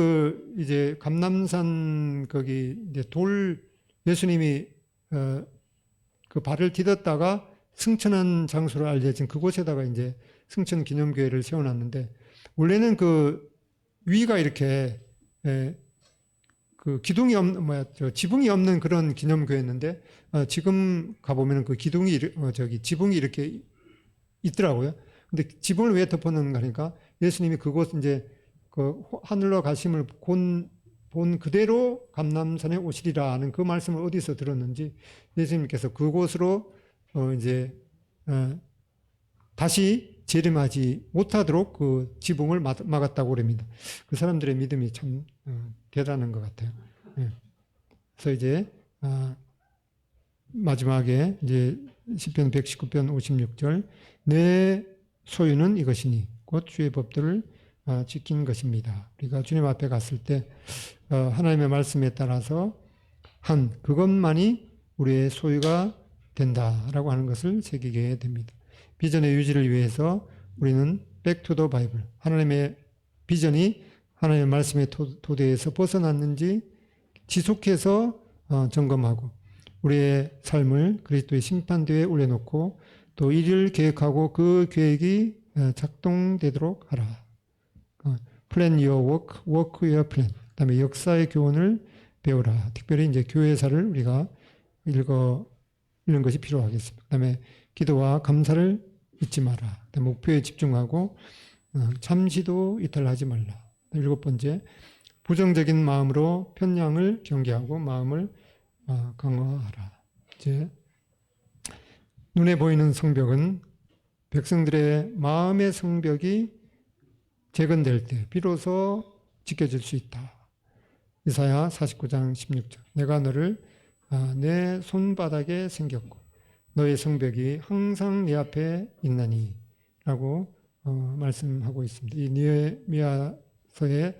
이제 감람산 거기 이제 예수님이 그 발을 디뎠다가 승천한 장소로 알려진 그곳에다가 이제 승천 기념교회를 세워놨는데, 원래는 위가 이렇게 기둥이 없는 지붕이 없는 그런 기념교회였는데, 지금 가보면 그 기둥이 지붕이 이렇게 있더라고요. 근데 지붕을 왜 덮어놓는가 하니까 예수님이 그곳 이제 하늘로 가심을 본 그대로 감람산에 오시리라는 그 말씀을 어디서 들었는지 예수님께서 그곳으로 이제 다시 재림하지 못하도록 그 지붕을 막았다고 그럽니다. 그 사람들의 믿음이 참 대단한 것 같아요. 그래서 이제 마지막에 이제 시편 119편 56절, 내 소유는 이것이니 곧 주의 법들을 지킨 것입니다. 우리가 주님 앞에 갔을 때 하나님의 말씀에 따라서 그것만이 우리의 소유가 된다라고 하는 것을 새기게 됩니다. 비전의 유지를 위해서 우리는 back to the Bible, 하나님의 비전이 하나님의 말씀의 토대에서 벗어났는지 지속해서 점검하고, 우리의 삶을 그리스도의 심판대에 올려놓고 또 일을 계획하고 그 계획이 작동되도록 하라. Plan your work, work your plan. 그다음에 역사의 교훈을 배우라. 특별히 이제 교회사를 우리가 읽는 것이 필요하겠습니다. 그다음에 기도와 감사를 잊지 마라. 그다음에 목표에 집중하고 잠시도 이탈하지 말라. 7번째, 부정적인 마음으로 편향을 경계하고 마음을 강화하라. 이제 눈에 보이는 성벽은 백성들의 마음의 성벽이 재건될 때 비로소 지켜질 수 있다. 이사야 49장 16절. 내가 너를 내 손바닥에 생겼고 너의 성벽이 항상 내 앞에 있나니 라고 말씀하고 있습니다. 이 느헤미야서를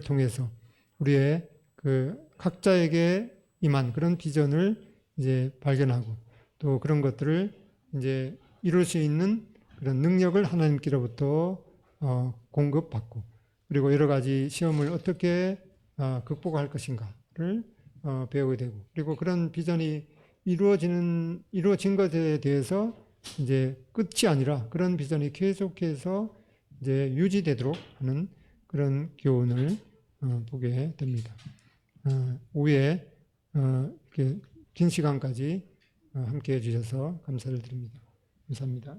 통해서 우리의 그 각자에게 임한 그런 비전을 이제 발견하고 또 그런 것들을 이제 이룰 수 있는 그런 능력을 하나님께로부터 공급받고 그리고 여러 가지 시험을 어떻게 극복할 것인가를 배우게 되고 그리고 그런 비전이 이루어진 것에 대해서 이제 끝이 아니라 그런 비전이 계속해서 이제 유지되도록 하는 그런 교훈을 보게 됩니다. 오후에 이렇게 긴 시간까지 함께 해주셔서 감사를 드립니다. 감사합니다.